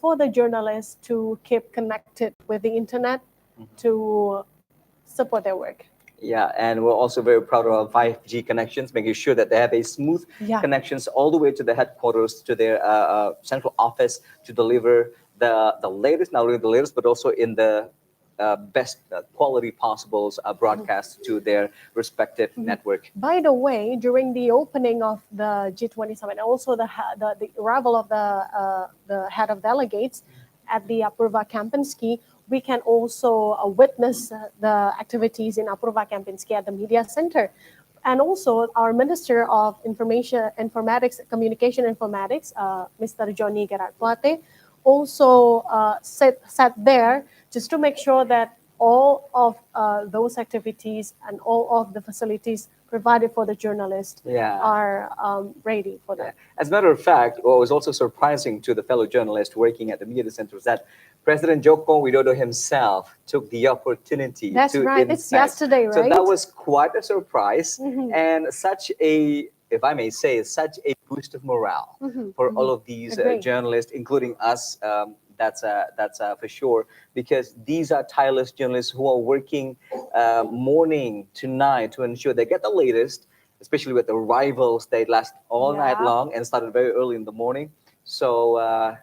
for the journalists to keep connected with the internet to support their work. Yeah, and we're also very proud of our 5G connections, making sure that they have a smooth connections all the way to the headquarters, to their central office, to deliver the latest, not only the latest, but also in the best quality possible broadcast to their respective network. By the way, during the opening of the G20 summit, also the arrival of the head of delegates at the Apurva Kempinski, we can also witness the activities in Apurva Kempinski at the Media Center. And also our Minister of Information Informatics, Communication Informatics, Mr. Johnny Gerak-Plate, also sat there just to make sure that all of those activities and all of the facilities provided for the journalists are ready for that. As a matter of fact, what was also surprising to the fellow journalists working at the Media Center was that President Joko Widodo himself took the opportunity to inspect. It's yesterday, right? So that was quite a surprise and such a, if I may say, such a boost of morale for all of these journalists, including us. That's for sure, because these are tireless journalists who are working morning to night to ensure they get the latest, especially with the rivals. They last all night long and started very early in the morning. So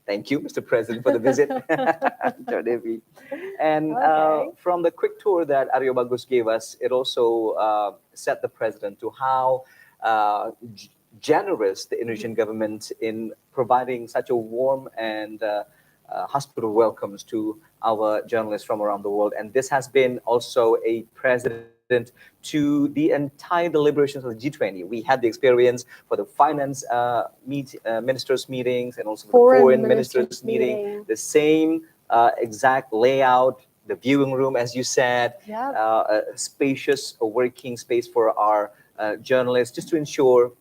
thank you, Mr. President, for the visit. And from the quick tour that Aryo Bagus gave us, it also set the president to how generous the Indonesian government in providing such a warm and hospitable welcomes to our journalists from around the world. And this has been also a precedent to the entire deliberations of the G20. We had the experience for the finance ministers meetings and also the foreign ministers meeting, the same exact layout, the viewing room, as you said, a spacious working space for our journalists, just to ensure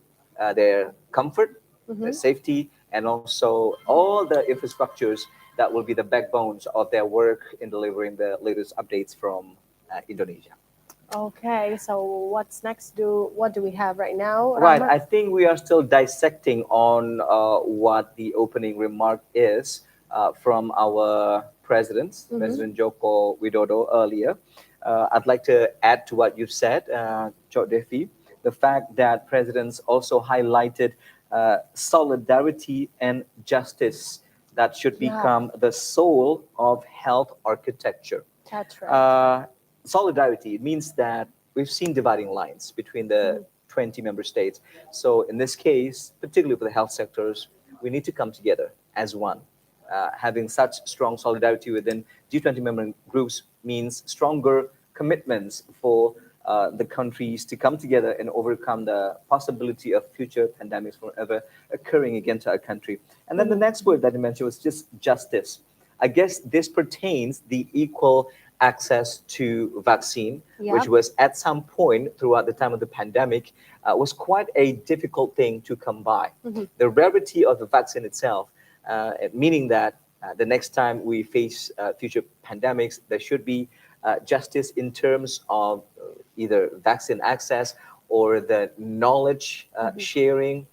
their comfort, their safety, and also all the infrastructures that will be the backbones of their work in delivering the latest updates from Indonesia. Okay, so what's next? What do we have right now? Right, I think we are still dissecting on what the opening remark is from our presidents, President Joko Widodo earlier. I'd like to add to what you've said, Chok Devi, the fact that presidents also highlighted solidarity and justice that should become the soul of health architecture. That's right. Solidarity, it means that we've seen dividing lines between the 20 member states. So in this case, particularly for the health sectors, we need to come together as one. Having such strong solidarity within G20 member groups means stronger commitments for the countries to come together and overcome the possibility of future pandemics from ever occurring again to our country. And then the next word that you mentioned was just justice. I guess this pertains the equal access to vaccine, which was at some point throughout the time of the pandemic, was quite a difficult thing to come by. The rarity of the vaccine itself, meaning that the next time we face future pandemics, there should be justice in terms of either vaccine access or the knowledge sharing,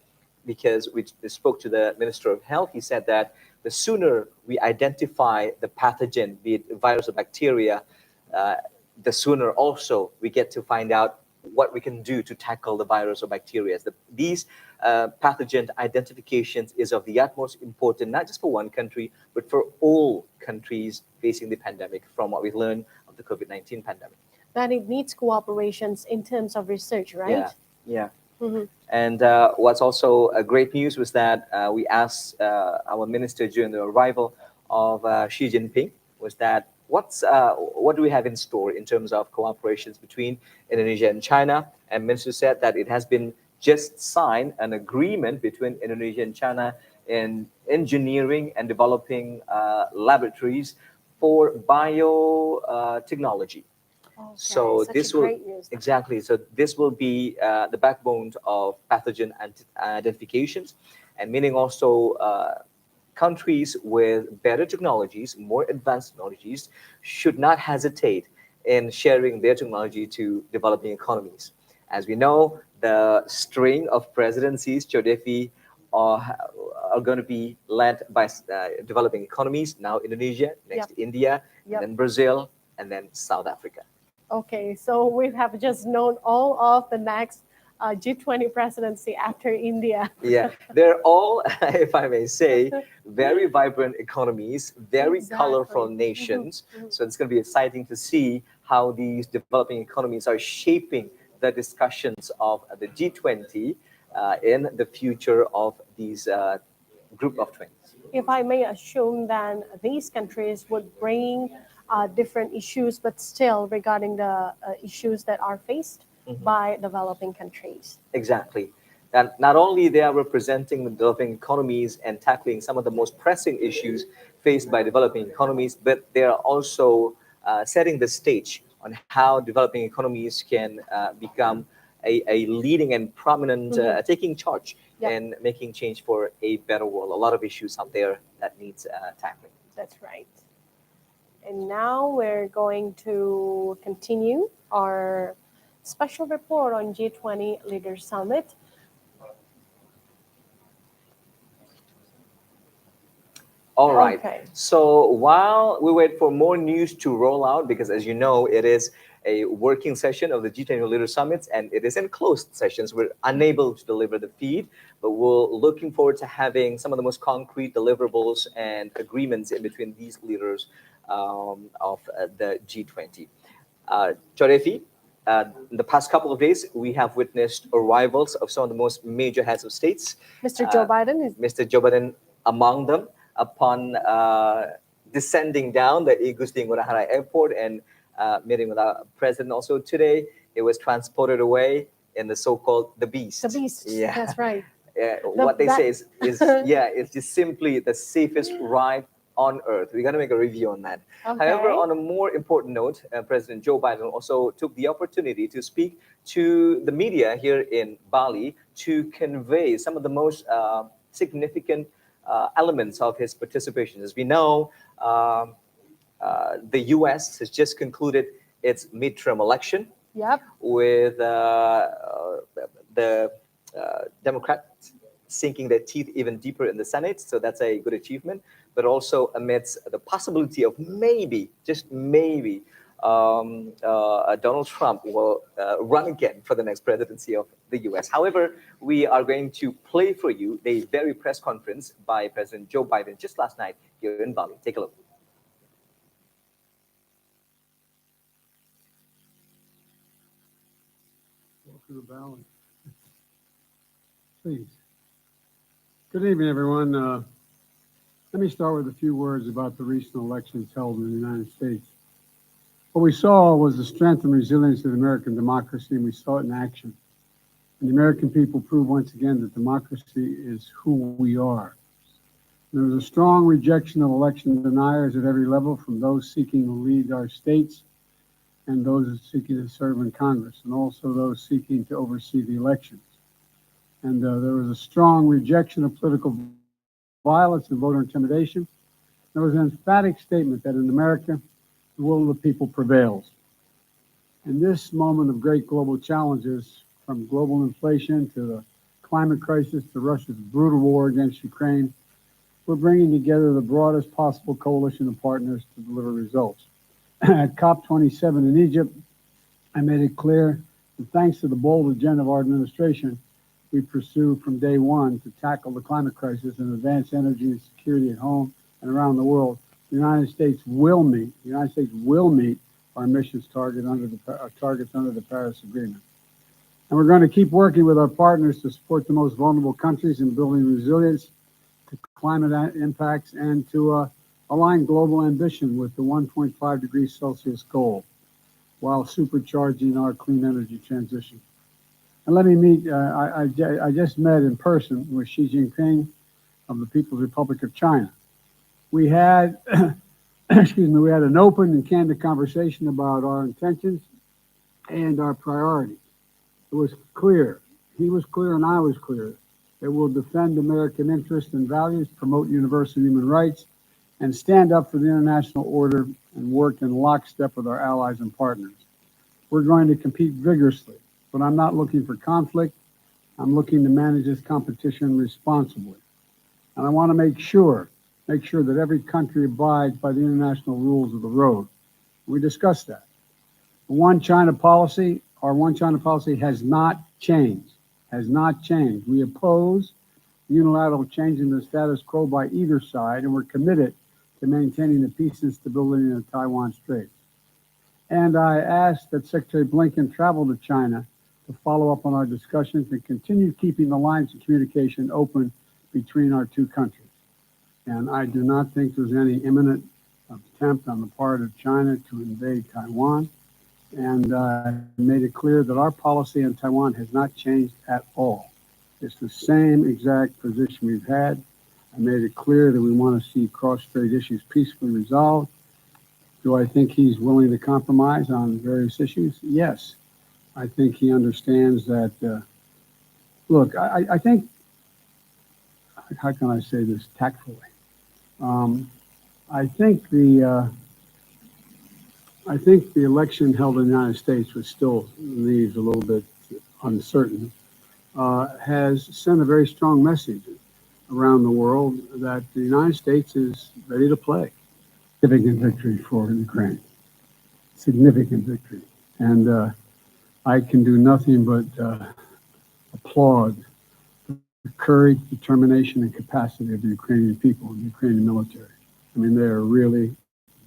because we spoke to the Minister of Health. He said that the sooner we identify the pathogen, be it virus or bacteria, the sooner also we get to find out what we can do to tackle the virus or bacteria. These pathogen identifications is of the utmost importance, not just for one country, but for all countries facing the pandemic, from what we learned of the COVID-19 pandemic. That it needs cooperations in terms of research, right? Yeah. And what's also great news was that we asked our minister during the arrival of Xi Jinping, was that what do we have in store in terms of cooperations between Indonesia and China? And minister said that it has been just signed an agreement between Indonesia and China in engineering and developing laboratories for biotechnology. Okay, so this will great news. Exactly. So this will be the backbone of pathogen identifications, and meaning also countries with better technologies, more advanced technologies, should not hesitate in sharing their technology to developing economies. As we know, the string of presidencies, Chodefi, are going to be led by developing economies. Now Indonesia, next India, and then Brazil, and then South Africa. Okay, so we have just known all of the next G20 presidency after India. Yeah, they're all, if I may say, very vibrant economies, very colorful nations. So it's going to be exciting to see how these developing economies are shaping the discussions of the G20 in the future of these group of 20. If I may assume, then these countries would bring different issues, but still regarding the issues that are faced by developing countries. Exactly. And not only they are representing the developing economies and tackling some of the most pressing issues faced by developing economies, but they are also setting the stage on how developing economies can become a leading and prominent, taking charge and making change for a better world. A lot of issues out there that needs tackling. That's right. And now we're going to continue our special report on G20 Leaders Summit. All right. Okay. So while we wait for more news to roll out, because as you know, it is a working session of the G20 Leaders Summits, and it is in closed sessions. We're unable to deliver the feed, but we're looking forward to having some of the most concrete deliverables and agreements in between these leaders of the G20. Chorefi, in the past couple of days, we have witnessed arrivals of some of the most major heads of states. Mr. Joe Biden is Mr. Joe Biden among them, upon descending down the Igusti Ngurah Rai Airport and meeting with our president also today. It was transported away in the so-called the Beast. The Beast, that's right. What they say is it's just simply the safest ride on Earth. We're going to make a review on that. Okay. However, on a more important note, President Joe Biden also took the opportunity to speak to the media here in Bali to convey some of the most significant elements of his participation. As we know, the U.S. has just concluded its midterm election with the Democrats sinking their teeth even deeper in the Senate. So that's a good achievement. But also amidst the possibility of maybe, just maybe, Donald Trump will run again for the next presidency of the U.S. However, we are going to play for you the very press conference by President Joe Biden just last night here in Bali. Take a look. Welcome to Bali. Please. Good evening, everyone. Let me start with a few words about the recent elections held in the United States. What we saw was the strength and resilience of American democracy, and we saw it in action. And the American people proved once again that democracy is who we are. There was a strong rejection of election deniers at every level, from those seeking to lead our states and those seeking to serve in Congress, and also those seeking to oversee the elections. And there was a strong rejection of political violence and voter intimidation. There was an emphatic statement that in America, the will of the people prevails. In this moment of great global challenges, from global inflation to the climate crisis to Russia's brutal war against Ukraine, we're bringing together the broadest possible coalition of partners to deliver results. At COP27 in Egypt, I made it clear that thanks to the bold agenda of our administration, we pursue from day one to tackle the climate crisis and advance energy and security at home and around the world. The United States will meet our emissions targets under the Paris Agreement. And we're going to keep working with our partners to support the most vulnerable countries in building resilience to climate impacts and to align global ambition with the 1.5 degrees Celsius goal while supercharging our clean energy transition. And let me meet, I just met in person with Xi Jinping of the People's Republic of China. We had, we had an open and candid conversation about our intentions and our priorities. It was clear, he was clear and I was clear, that we'll defend American interests and values, promote universal human rights, and stand up for the international order and work in lockstep with our allies and partners. We're going to compete vigorously, but I'm not looking for conflict. I'm looking to manage this competition responsibly. And I want to make sure that every country abides by the international rules of the road. We discussed that. The One China policy, our One China policy has not changed, We oppose unilateral change in the status quo by either side, and we're committed to maintaining the peace and stability in the Taiwan Strait. And I ask that Secretary Blinken travel to China to follow up on our discussions and continue keeping the lines of communication open between our two countries. And I do not think there's any imminent attempt on the part of China to invade Taiwan. And I made it clear that our policy on Taiwan has not changed at all. It's the same exact position we've had. I made it clear that we want to see cross-strait issues peacefully resolved. Do I think he's willing to compromise on various issues? Yes. I think he understands that. Look, I think, how can I say this tactfully? I think the election held in the United States, which still leaves a little bit uncertain, has sent a very strong message around the world that the United States is ready to play. Significant victory for Ukraine. Significant victory. And I can do nothing but applaud the courage, determination, and capacity of the Ukrainian people and the Ukrainian military. I mean, they are really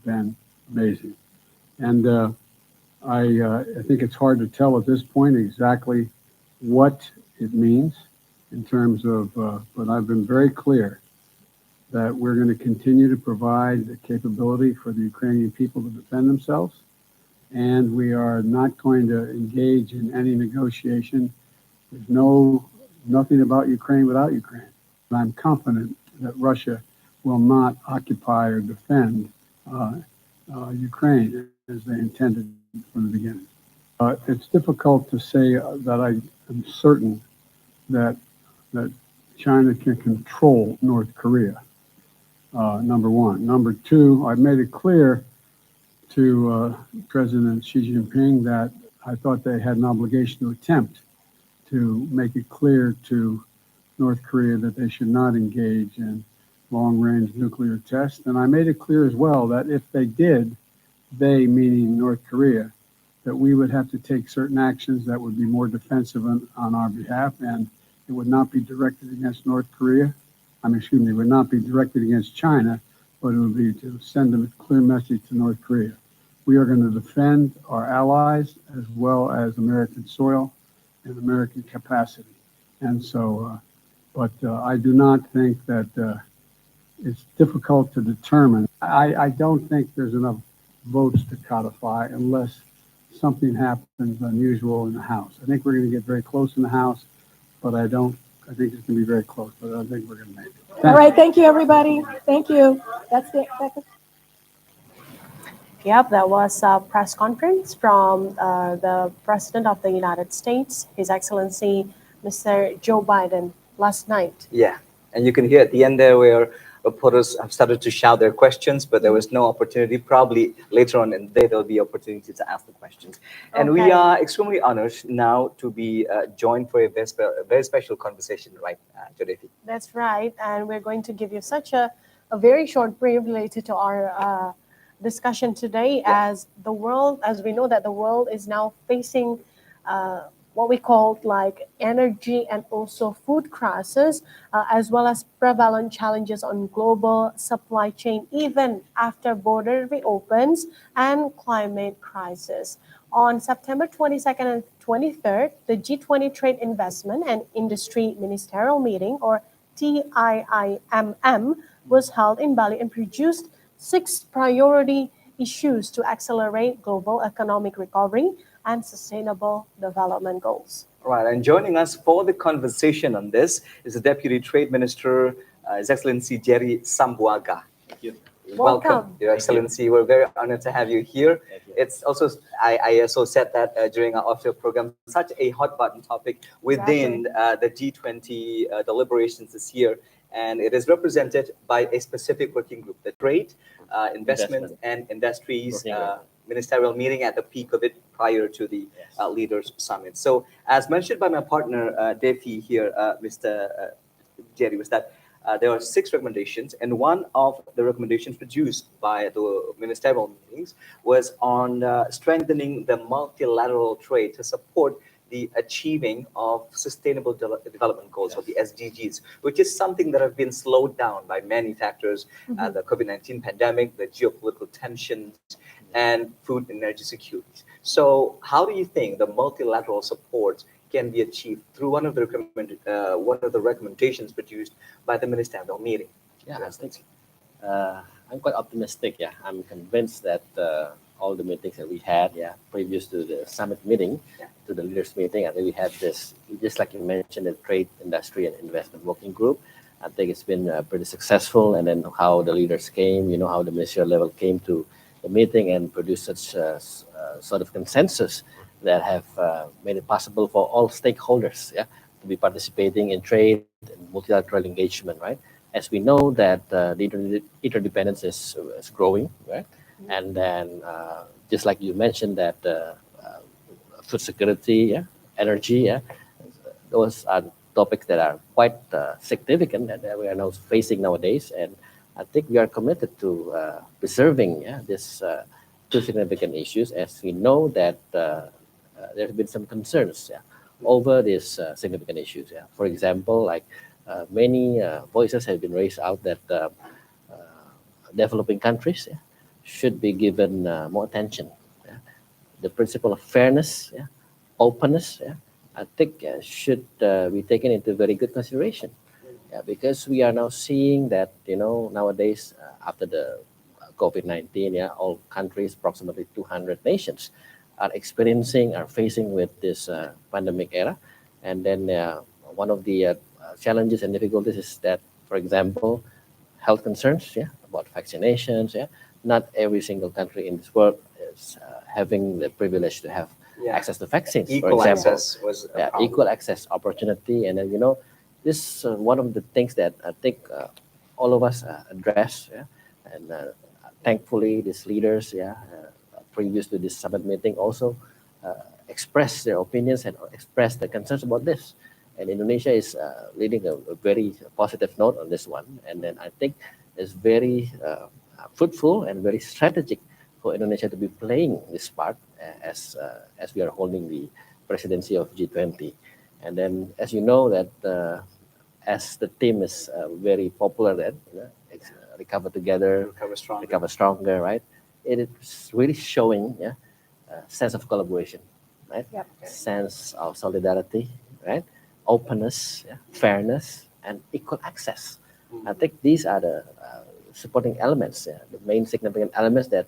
been amazing. And I think it's hard to tell at this point exactly what it means in terms of, but I've been very clear that we're going to continue to provide the capability for the Ukrainian people to defend themselves. And we are not going to engage in any negotiation. There's nothing about Ukraine without Ukraine. And I'm confident that Russia will not occupy or defend Ukraine as they intended from the beginning. It's difficult to say that I am certain that China can control North Korea, number one. Number two, I've made it clear to President Xi Jinping that I thought they had an obligation to attempt to make it clear to North Korea that they should not engage in long-range nuclear tests. And I made it clear as well that if they did, they, meaning North Korea, that we would have to take certain actions that would be more defensive on our behalf, and it would not be directed against North Korea. It would not be directed against China, but it would be to send them a clear message to North Korea. We are going to defend our allies as well as American soil and American capacity. And so, but I do not think that it's difficult to determine. I don't think there's enough votes to codify unless something happens unusual in the House. I think we're going to get very close in the House, but I think it's going to be very close, but I don't think we're going to make it. All right, thank you, everybody. Thank you. That's it. Yep, that was a press conference from the President of the United States, His Excellency, Mr. Joe Biden, last night. Yeah, and you can hear at the end there where reporters have started to shout their questions, but there was no opportunity. Probably later on in the day, there'll be opportunity to ask the questions. And we are extremely honored now to be joined for a very special conversation, right, Jodefi? That's right, and we're going to give you such a very short brief related to our discussion today, as the world, as we know that the world is now facing what we call like energy and also food crisis, as well as prevalent challenges on global supply chain, even after border reopens, and climate crisis. On September 22nd and 23rd, the G20 Trade Investment and Industry Ministerial Meeting, or TIIMM, was held in Bali and produced 6 priority issues to accelerate global economic recovery and sustainable development goals. Right, and joining us for the conversation on this is the Deputy Trade Minister, His Excellency Jerry Sambuaga. Thank you. Welcome. Your Excellency. We're very honored to have you here. It's also, I also said that during our offshore program, such a hot button topic within the G20 deliberations this year. And it is represented by a specific working group, the Trade, Investment and Industries ministerial meeting at the peak of it prior to the leaders summit. So as mentioned by my partner Devi here, Mr. Jerry, was that there are 6 recommendations, and one of the recommendations produced by the ministerial meetings was on strengthening the multilateral trade to support the achieving of sustainable development goals, or the SDGs, which is something that have been slowed down by many factors, the COVID-19 pandemic, the geopolitical tensions, and food and energy security. So how do you think the multilateral support can be achieved through one of the recommendations produced by the ministerial meeting? Yeah, I think I'm quite optimistic. Yeah, I'm convinced that all the meetings that we had, previous to the summit meeting, to the leaders meeting, I think we had this, just like you mentioned, the trade, industry, and investment working group. I think it's been pretty successful, and then how the leaders came, how the ministerial level came to the meeting and produced such sort of consensus that have made it possible for all stakeholders, to be participating in trade and multilateral engagement, right? As we know that the interdependence is growing, right? And then just like you mentioned that food security, energy, those are topics that are quite significant that we are now facing nowadays. And I think we are committed to preserving these 2 significant issues, as we know that there have been some concerns over these significant issues. For example, like many voices have been raised out that developing countries should be given more attention. The principle of fairness, openness, I think should be taken into very good consideration. Because we are now seeing that, nowadays, after the COVID-19, all countries, approximately 200 nations, are facing with this pandemic era. And then one of the challenges and difficulties is that, for example, health concerns, about vaccinations, not every single country in this world is having the privilege to have access to vaccines. Equal for example. access was a problem. Equal access opportunity. And then, this is one of the things that I think all of us address. And thankfully, these leaders, previous to this summit meeting, also express their opinions and express their concerns about this. And Indonesia is leading a very positive note on this one. And then I think it's very fruitful and very strategic for Indonesia to be playing this part as we are holding the presidency of G20. And then, as you know, that as the team is very popular, then recover together, recover stronger, right? It is really showing a sense of collaboration, right? Sense of solidarity, right? Openness, fairness, and equal access. I think these are the supporting elements, the main significant elements that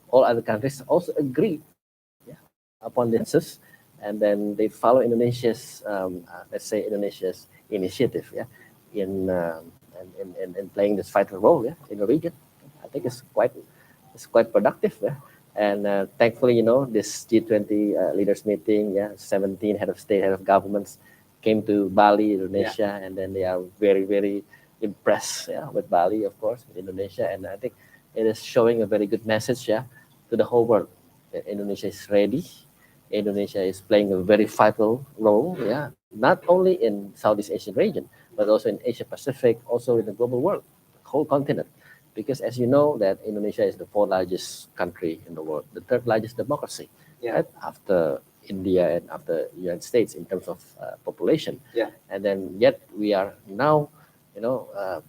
all other countries also agree upon this, and then they follow Indonesia's, let's say, Indonesia's initiative, in playing this vital role, in the region. I think it's quite productive, and thankfully, this G20 leaders meeting, 17 head of state, head of governments came to Bali, Indonesia, and then they are very, very impressed, with Bali, of course, with Indonesia, and I think it is showing a very good message, to the whole world that Indonesia is ready. Indonesia is playing a very vital role, not only in Southeast Asian region, but also in Asia Pacific, also in the global world, the whole continent. Because as you know, that Indonesia is the 4th largest country in the world, the 3rd largest democracy, right? After India and after United States in terms of population. And then yet we are now,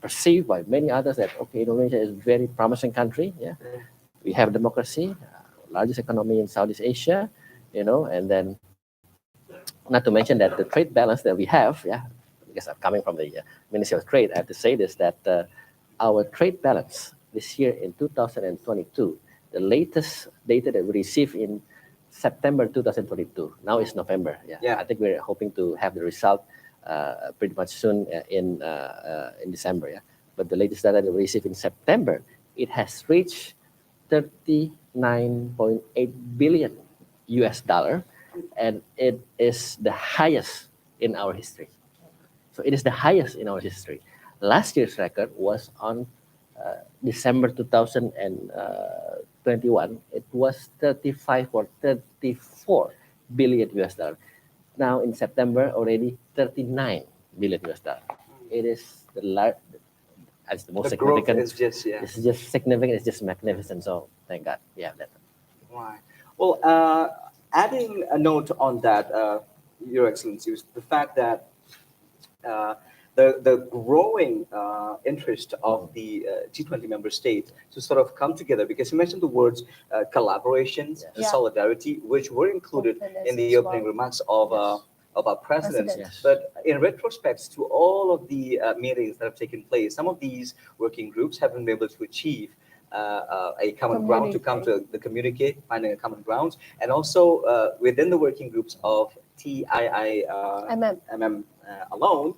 perceived by many others that, okay, Indonesia is a very promising country. We have democracy, largest economy in Southeast Asia, and then not to mention that the trade balance that we have, because I'm coming from the Ministry of Trade, I have to say this, that our trade balance this year in 2022, the latest data that we received in September 2022, now it's November. I think we're hoping to have the result pretty much soon in December. But the latest data that we received in September, it has reached $39.8 billion US dollar, and it is the highest in our history. So it is the highest in our history. Last year's record was on December 2021, it was 35 or 34 billion US dollar. Now in September, already 39 billion US dollar. It is as the most The growth significant. is just, yeah. It's just significant. It's just magnificent. So thank God we have that. Right. Well, adding a note on that, Your Excellency, was the fact that the growing interest of the G20 member states to sort of come together, because you mentioned the words collaborations and Yeah. solidarity, which were included Openness in the as opening well. remarks of our presidents. President. Yes. But in retrospect to all of the meetings that have taken place, some of these working groups haven't been able to achieve a common ground, to come to the communicate, finding a common ground, and also within the working groups of TIIMM alone,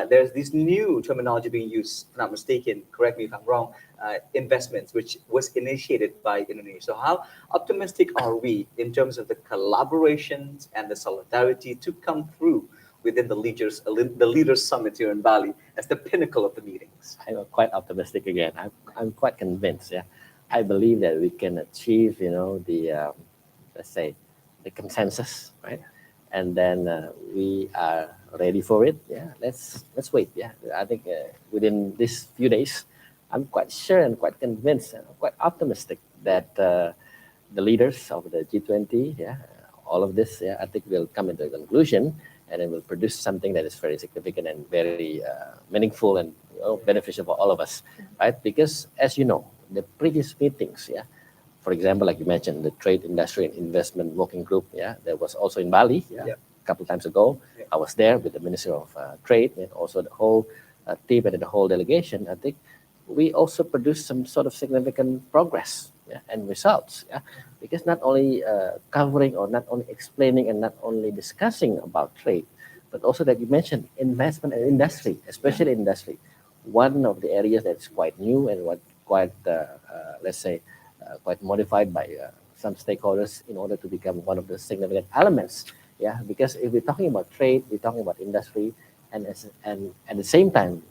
there's this new terminology being used, if I'm not mistaken, correct me if I'm wrong, investments, which was initiated by Indonesia. So how optimistic are we in terms of the collaborations and the solidarity to come through within the leaders summit here in Bali as the pinnacle of the meetings? I'm quite optimistic again. I'm quite convinced. Yeah, I believe that we can achieve, the let's say, the consensus, right? And then we are ready for it. Yeah, let's wait. Yeah, I think within these few days, I'm quite sure and quite convinced and quite optimistic that the leaders of the G20, yeah, all of this, yeah, I think will come into a conclusion, and it will produce something that is very significant and very meaningful and beneficial for all of us, right? Because as you know, the previous meetings, yeah, for example, like you mentioned, the Trade, Industry, and Investment Working Group, yeah, that was also in Bali, yeah, Yeah. a couple of times ago. Yeah. I was there with the Minister of Trade and also the whole team and the whole delegation. I think we also produced some sort of significant progress, yeah, and results, yeah, because not only covering or not only explaining and not only discussing about trade, but also that you mentioned investment and industry, especially industry, one of the areas that's quite new and quite let's say quite modified by some stakeholders in order to become one of the significant elements, yeah, because if we're talking about trade, we're talking about industry, and at the same time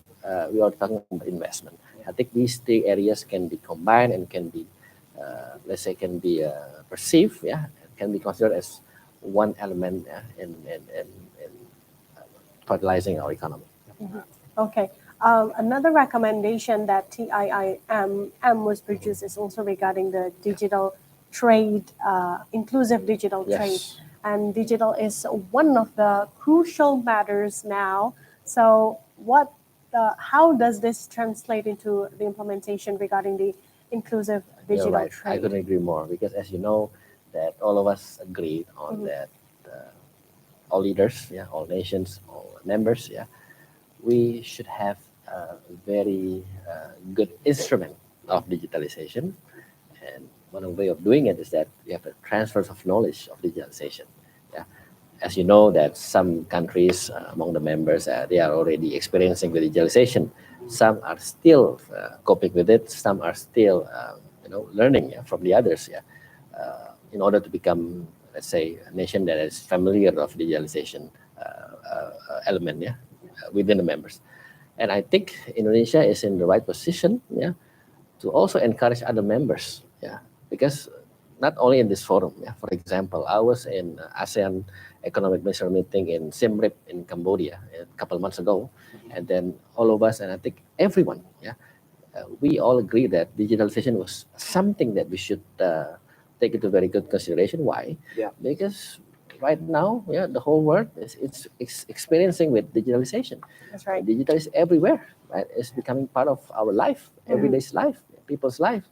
we are talking about investment. I think these three areas can be combined and can be let's say can be perceived, yeah, can be considered as one element, yeah, in fertilizing our economy. Okay. Another recommendation that TIIMM was produced is also regarding the digital trade, inclusive digital trade. Yes. And digital is one of the crucial matters now. So how does this translate into the implementation regarding the inclusive digital You're right. trade? I couldn't agree more, because as you know, that all of us agreed on that, all leaders, yeah, all nations, all members, yeah, we should have a very good instrument of digitalization. And one way of doing it is that we have a transfer of knowledge of digitalization. Yeah, as you know, that some countries among the members, they are already experiencing the digitalization. Some are still coping with it. Some are still learning, yeah, from the others, yeah, in order to become, let's say, a nation that is familiar of digitalization element, yeah, within the members. And I think Indonesia is in the right position, yeah, to also encourage other members, yeah, because not only in this forum, yeah, for example, I was in ASEAN Economic Minister meeting in Siem Reap in Cambodia a couple of months ago, and then all of us, and I think everyone, yeah, we all agree that digitalization was something that we should take into very good consideration. Why? Yeah. Because right now, yeah, the whole world is experiencing with digitalization. That's right. Digital is everywhere, right? It's becoming part of our life, everyday's life, people's life.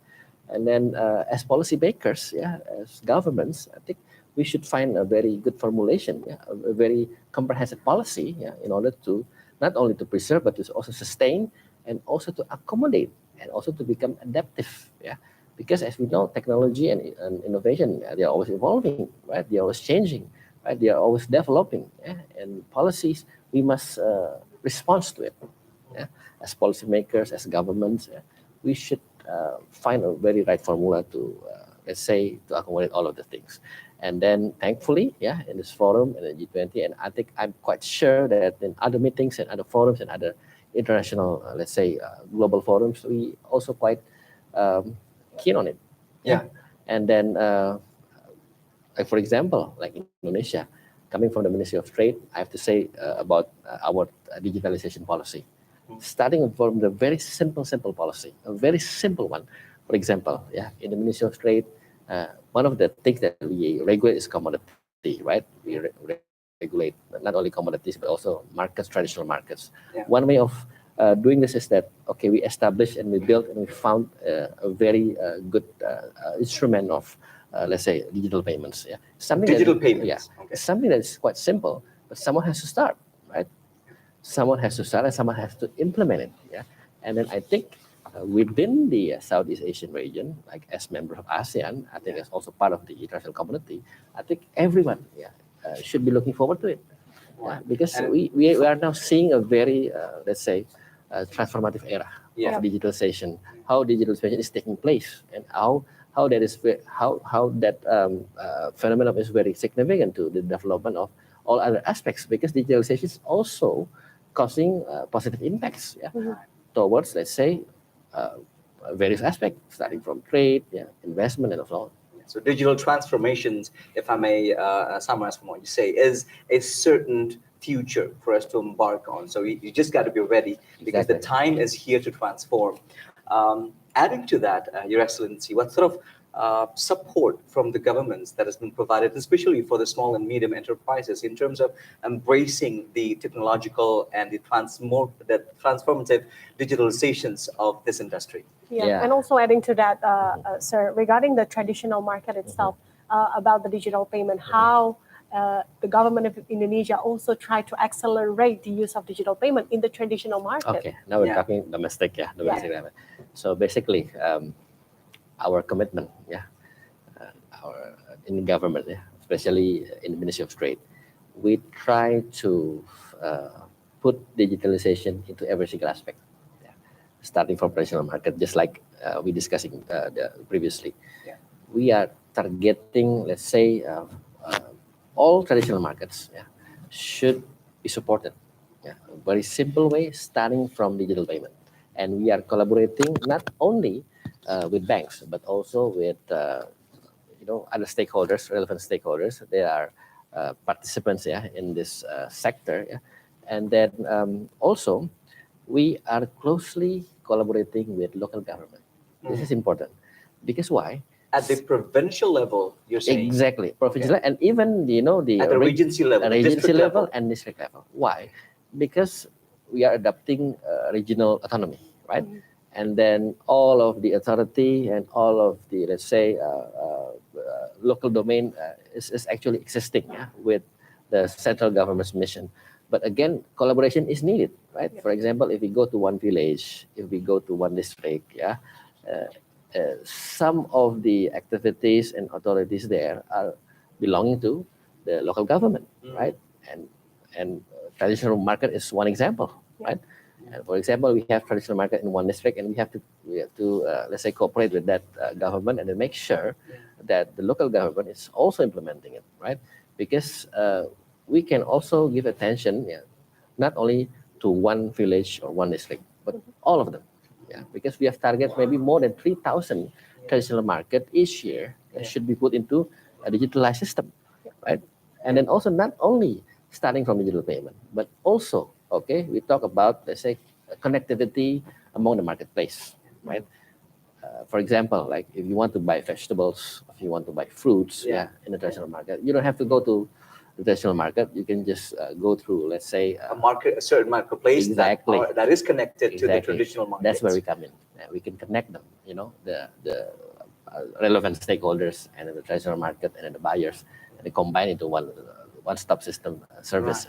And then as policymakers, yeah, as governments, I think we should find a very good formulation, yeah, a very comprehensive policy, yeah, in order to not only to preserve, but to also sustain and also to accommodate and also to become adaptive, yeah. Because as we know, technology and innovation, they are always evolving, right? They are always changing, right? They are always developing, yeah? And policies, we must respond to it, yeah? As policymakers, as governments, yeah? We should find a very right formula to, let's say, to accommodate all of the things. And then thankfully, yeah, in this forum, in the G20, and I think I'm quite sure that in other meetings and other forums and other international, let's say, global forums, we also quite keen on it. Yeah. And then, like for example, like Indonesia, coming from the Ministry of Trade, I have to say about our digitalization policy. Starting from the very simple policy, a very simple one. For example, in the Ministry of Trade, one of the things that we regulate is commodity, right? We regulate not only commodities, but also markets, traditional markets. Yeah. One way of doing this is that, okay, we established and we built and we found a very good instrument of, let's say, digital payments. Yeah, something Digital that, payments. Yeah, Okay. something that's quite simple, but someone has to start, right? Someone has to start and someone has to implement it. Yeah, and then I think within the Southeast Asian region, like as member of ASEAN, I think as also part of the international community, I think everyone should be looking forward to it. Yeah, because And- we are now seeing a very, let's say, transformative era Yeah. of digitalization, how digitalization is taking place, and how that is how that phenomenon is very significant to the development of all other aspects, because digitalization is also causing positive impacts towards, let's say, various aspects, starting from trade, investment, and so on. So digital transformations, if I may summarize from what you say, is a certain future for us to embark on. So you just got to be ready, because the Exactly. time is here to transform. Adding to that, Your Excellency, what sort of support from the governments that has been provided, especially for the small and medium enterprises, in terms of embracing the technological and the transformative digitalizations of this industry? Yeah. And also adding to that, sir, regarding the traditional market itself, about the digital payment, how the government of Indonesia also try to accelerate the use of digital payment in the traditional market. Okay, now we're Yeah. talking domestic, domestic level. So basically, our commitment, our in the government, especially in the Ministry of Trade, we try to put digitalization into every single aspect, starting from traditional market, just like we discussing previously. Yeah. We are targeting, let's say, all traditional markets should be supported. A very simple way, starting from digital payment. And we are collaborating not only with banks, but also with other stakeholders, relevant stakeholders. There are participants in this sector. And then also, we are closely collaborating with local government. This is important. Because why? At the provincial level, you're saying? Exactly, provincial, and even the At the regency level, the district level. and district level. Why? Because we are adopting regional autonomy, right? And then all of the authority and all of the, let's say, local domain is actually existing with the central government's mission. But again, collaboration is needed, right? For example, if we go to one village, if we go to one district, some of the activities and authorities there are belonging to the local government, right? And traditional market is one example, right? And for example, we have traditional market in one district, and we have to let's say, cooperate with that government, and then make sure that the local government is also implementing it, right? Because we can also give attention, not only to one village or one district, but all of them. Because we have target maybe more than 3,000 traditional market each year that should be put into a digitalized system, right? And then also not only starting from digital payment, but also, we talk about, let's say, connectivity among the marketplace, right? For example, like if you want to buy vegetables, if you want to buy fruits, in the traditional market, you don't have to go to the traditional market. You can just go through, let's say, a certain marketplace exactly. that is connected to the traditional market. That's where we come in. We can connect them, the relevant stakeholders and the traditional market and then the buyers, and they combine into one-stop system service.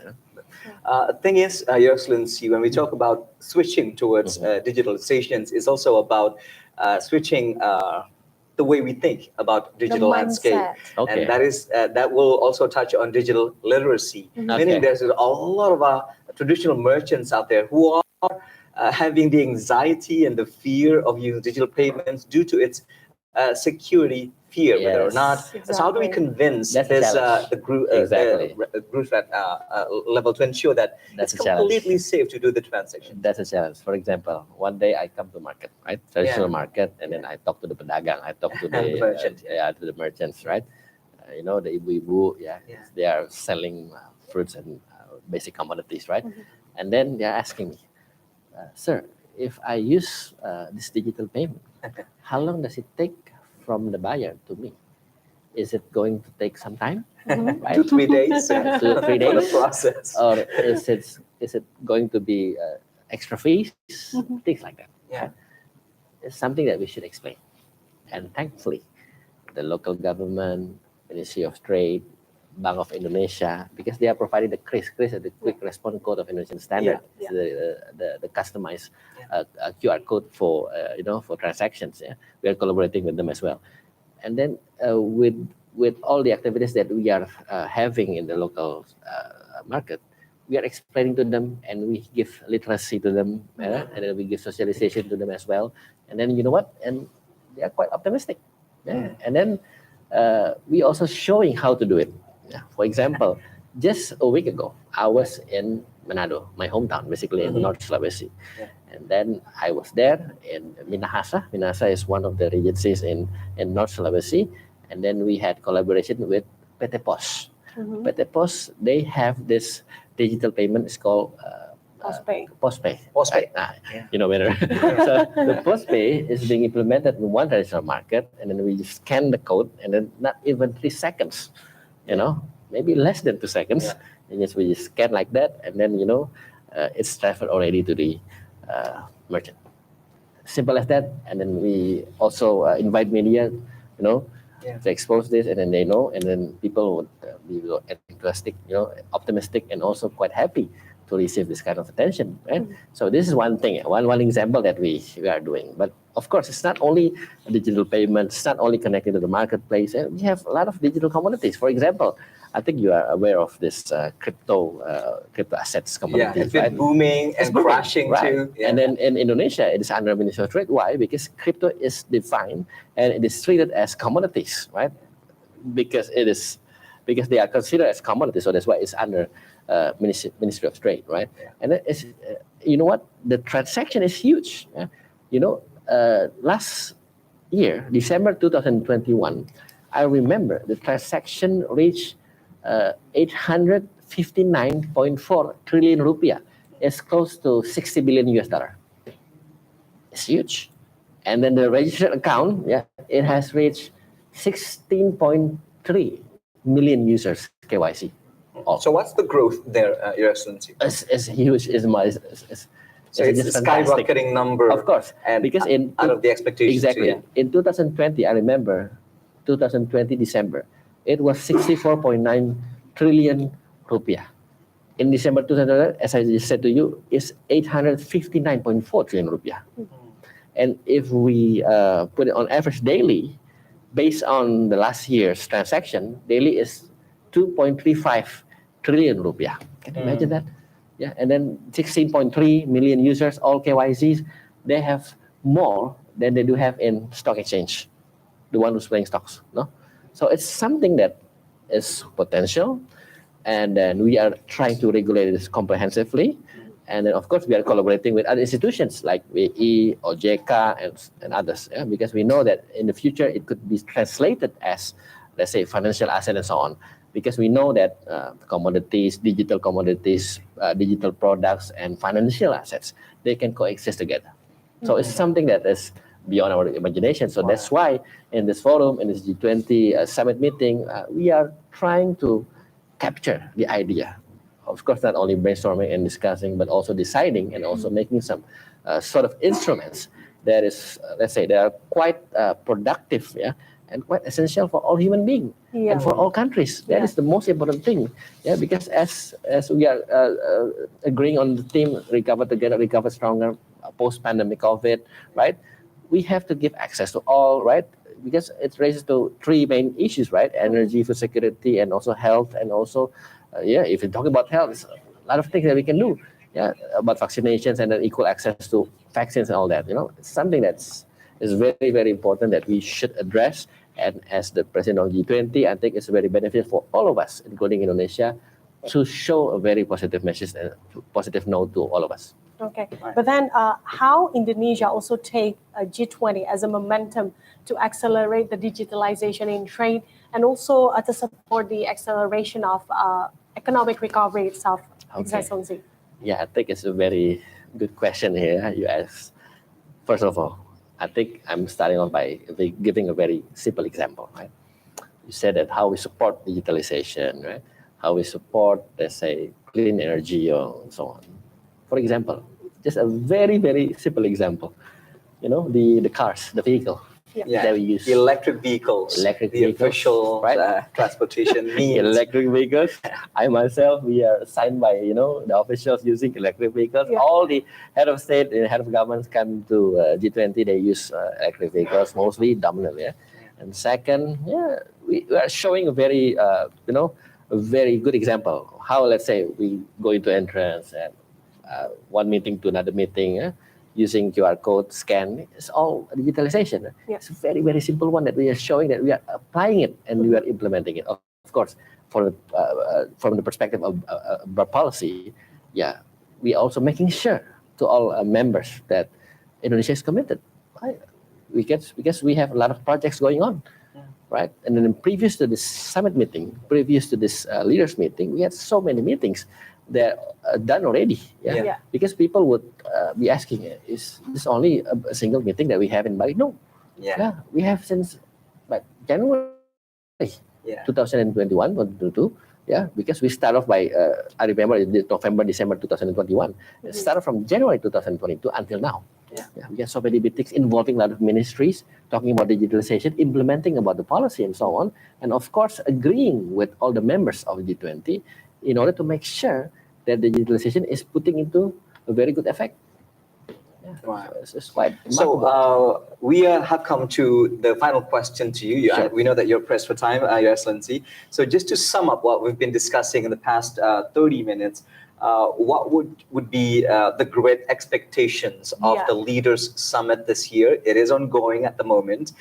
Thing is, Your Excellency, when we talk about switching towards digitalizations, it's also about switching the way we think about digital landscape, and that will also touch on digital literacy. Meaning, there's a lot of traditional merchants out there who are having the anxiety and the fear of using digital payments due to its security fear, whether or Yes. not. So how do we Exactly. convince That's the this challenge. the group Exactly. groups at level to ensure that That's it's a challenge. completely safe to do the transaction? That's a challenge. For example, one day I come to market, right? Traditional Yeah. market, and then I talk to the pedagang, I talk to The the merchant, to the merchants, right? You know, the ibu-ibu, Yeah. they are selling fruits and basic commodities, right? Mhm. And then they're asking me, sir, if I use this digital payment, how long does it take from the buyer to me? Is it going to take some time, Mhm. right? 2-3 days. 2-3 For the days, process. or is it going to be extra fees, Mhm. things like that? Yeah. Right? It's something that we should explain. And thankfully, the local government, Ministry of Trade, Bank of Indonesia, because they are providing the KRIS. KRIS is the Quick Response Code of Indonesian Standard. Yeah. It's the customized QR code for for transactions. Yeah, we are collaborating with them as well. And then with all the activities that we are having in the local market, we are explaining to them, and we give literacy to them, and then we give socialization to them as well. And then you know what? And they are quite optimistic. Yeah. And then we also showing how to do it. Yeah. For example, just a week ago, I was in Manado, my hometown, basically in North Sulawesi. Yeah. And then I was there in Minahasa. Minahasa is one of the regencies in North Sulawesi. And then we had collaboration with PT Pos. Mhm. PT Pos, they have this digital payment. It's called Postpay. Postpay. Postpay. You know better. So the Postpay is being implemented in one traditional market, and then we just scan the code, and then not even 3 seconds, maybe less than 2 seconds. Yeah. And just we just scan like that, and then it's transferred already to the merchant. Simple as that. And then we also invite media, Yeah. to expose this, and then they know, and then people would be enthusiastic, optimistic, and also quite happy to receive this kind of attention, right? So this is one thing, one example that we are doing. But of course, it's not only digital payments, it's not only connected to the marketplace. We have a lot of digital commodities. For example, I think you are aware of this crypto assets Yeah, commodities, it's been right? booming It's and booming, crashing right? too. Yeah. And then in Indonesia, it is under Ministry of Trade. Why? Because crypto is defined and it is treated as commodities, right? Because they are considered as commodities, so that's why it's under Ministry of Trade, right? Yeah. And then it's, you know what? The transaction is huge. Yeah? Last year, December 2021, I remember the transaction reached 859.4 trillion rupiah. It's close to 60 billion US dollar. It's huge. And then the registered account, it has reached 16.3 million users KYC. So what's the growth there, Your Excellency? It's huge. So it's a just fantastic. skyrocketing number. Of course, and because out of the expectations. exactly Too, yeah. in 2020, I remember 2020 December, it was 64.9 trillion rupiah. In December 2000, as I just said to you, is 859.4 trillion rupiah. And if we put it on average daily, based on the last year's transaction, daily is 2.35 trillion rupiah. Can you imagine that? Yeah, and then 16.3 million users, all KYCs, they have more than they do have in stock exchange, the one who's playing stocks. No, so it's something that is potential, and then we are trying to regulate this comprehensively. And then, of course, we are collaborating with other institutions like WI, OJK, and others, because we know that in the future it could be translated as, let's say, financial asset and so on. Because we know that commodities, digital products, and financial assets, they can coexist together. So it's something that is beyond our imagination. So that's why in this forum, in this G20 summit meeting, we are trying to capture the idea. Of course, not only brainstorming and discussing, but also deciding and also making some sort of instruments that is, let's say, they are quite productive, and quite essential for all human beings and for all countries. That is the most important thing, because as we are agreeing on the theme, recover together, recover stronger, post-pandemic COVID, right? We have to give access to all, right? Because it raises to 3 main issues, right? Energy, food security, and also health, and also, if you talk about health, a lot of things that we can do, about vaccinations and then equal access to vaccines and all that. It's something that's is very, very important that we should address. And as the president of G20, I think it's very beneficial for all of us, including Indonesia, to show a very positive message and positive note to all of us. Okay, but then how Indonesia also take G20 as a momentum to accelerate the digitalization in trade and also to support the acceleration of economic recovery itself, Excellency? Yeah, I think it's a very good question here you ask. First of all, I think I'm starting off by giving a very simple example, right? You said that how we support digitalization, right? How we support, let's say, clean energy or so on. For example, just a very, very simple example, the cars, the vehicle that we use. The electric vehicles, the official transportation means. Electric vehicles. I myself, we are assigned by, the officials using electric vehicles. Yeah. All the head of state and head of governments come to G20, they use electric vehicles, mostly dominantly. Yeah? And second, we are showing a very, a very good example. How, let's say, we go into entrance and one meeting to another meeting, using QR code scan. It's all digitalization. Yeah. It's a very, very simple one that we are showing that we are applying it and we are implementing it. Of course, from the perspective of policy, we also making sure to all members that Indonesia is committed. Right? Because we have a lot of projects going on. Right, and then previous to this summit meeting, previous to this leaders meeting, we had so many meetings that are done already. Yeah? Because people would be asking, is this only a single meeting that we have in Bali? No. We have since January 2021, 2022. Yeah, because we start off by I remember November, December 2021. It started from January 2022 until now. We have so many meetings involving a lot of ministries, talking about digitalization, implementing about the policy and so on, and of course agreeing with all the members of G20 in order to make sure that the digitalization is putting into a very good effect. Wow. It's quite so we have come to the final question to you. Sure. We know that you're pressed for time, Your Excellency. So just to sum up what we've been discussing in the past 30 minutes, what would be the great expectations of the Leaders Summit this year? It is ongoing at the moment.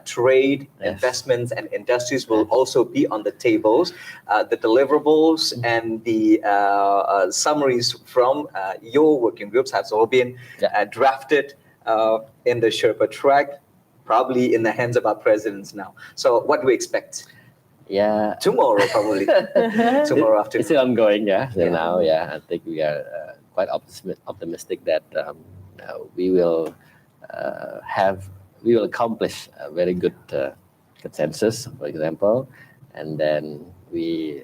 Trade, investments, and industries will also be on the tables. The deliverables and the summaries from your working groups have all been drafted in the Sherpa track, probably in the hands of our presidents now. So what do we expect? Tomorrow, probably. Tomorrow afternoon. It's still ongoing, now, I think we are quite optimistic that we will accomplish a very good consensus, for example, and then the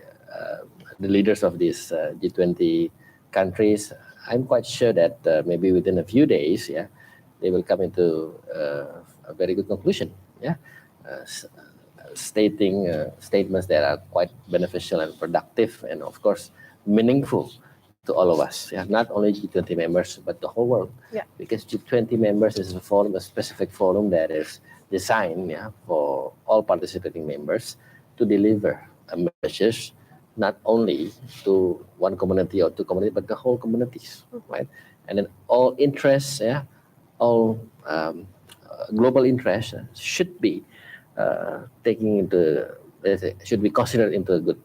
leaders of these G20 countries, I'm quite sure that maybe within a few days, they will come into a very good conclusion, stating statements that are quite beneficial and productive and of course meaningful to all of us, not only G20 members but the whole world, because G20 members is a specific forum that is designed for all participating members to deliver a message not only to one community or two communities but the whole communities, right? And then all interests, all global interests should be should be considered into a good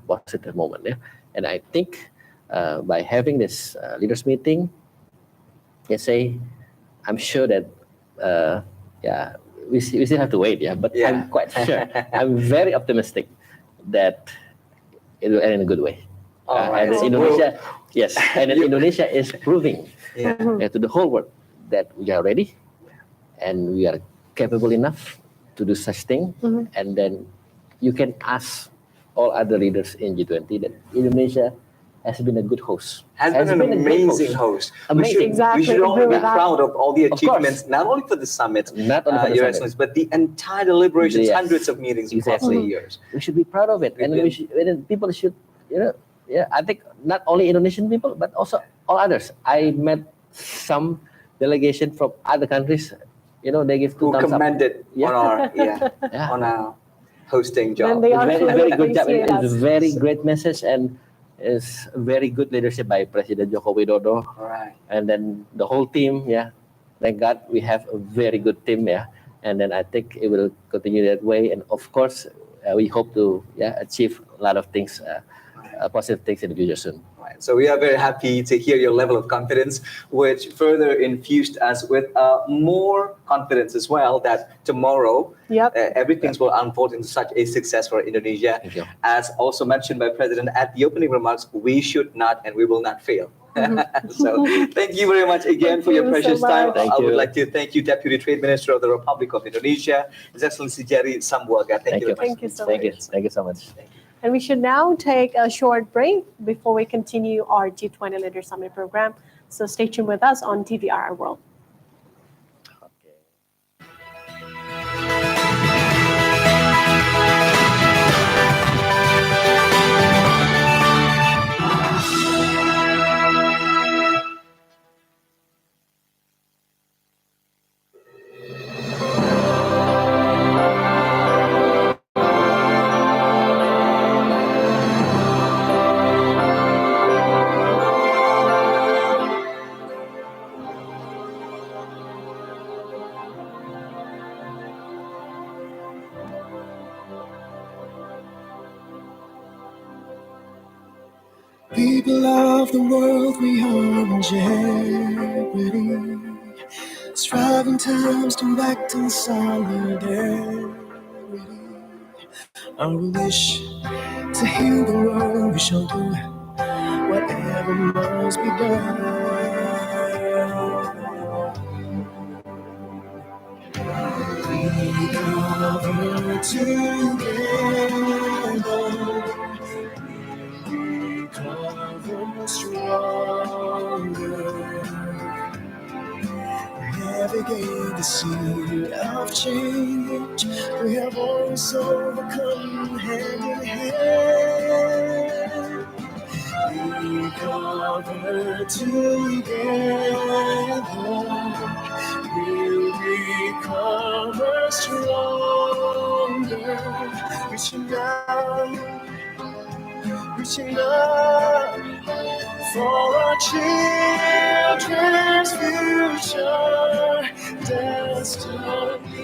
positive moment. And I think by having this leaders meeting, I'm sure that we still have to wait, but I'm quite sure, I'm very optimistic that it will end in a good way. And Indonesia, and Indonesia is proving to the whole world that we are ready and we are capable enough to do such thing, and then you can ask all other leaders in G20 that Indonesia has been a good host. Has been an amazing host. Amazing. We should all be proud of all the achievements, not only for the summit, not only for the Your summit, Excellency, but the entire deliberations, hundreds of meetings across the years. We should be proud of it, and people should, I think not only Indonesian people, but also all others. I met some delegation from other countries. They give two thumbs up. Who commended on our hosting job. And they are very good job. appreciate It's us. a very great message and it's very good leadership by President Joko Widodo. Right. And then the whole team, thank God we have a very good team, yeah. And then I think it will continue that way. And of course, we hope to achieve a lot of things, positive things in the future soon. Right. So we are very happy to hear your level of confidence, which further infused us with more confidence as well that tomorrow everything will unfold into such a success for Indonesia. Thank you. As also mentioned by President at the opening remarks, we should not and we will not fail. So thank you very much again for your precious time. Thank I would you. like to thank you, Deputy Trade Minister of the Republic of Indonesia, His Excellency Jerry Sambuaga. Thank you very much. Thank you so much. Thank you so much. And we should now take a short break before we continue our G20 Leader Summit program. So stay tuned with us on TVR World. People of the world, we are in jeopardy. Striving times to act in solidarity. Our wish to heal the world, we shall do whatever must be done. We cover together. Cover stronger, navigate the sea of change. We have always overcome hand in hand. We cover together. We'll recover stronger, reaching up for our children's future destiny.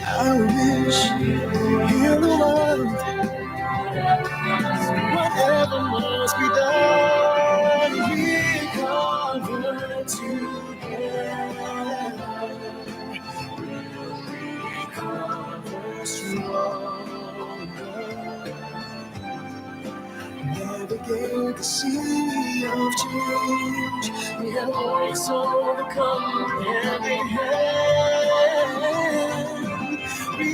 I wish heal the world. Whatever must be done, we cover together. We cover stronger. Navigate the sea of change. We have always overcome hand in hand. We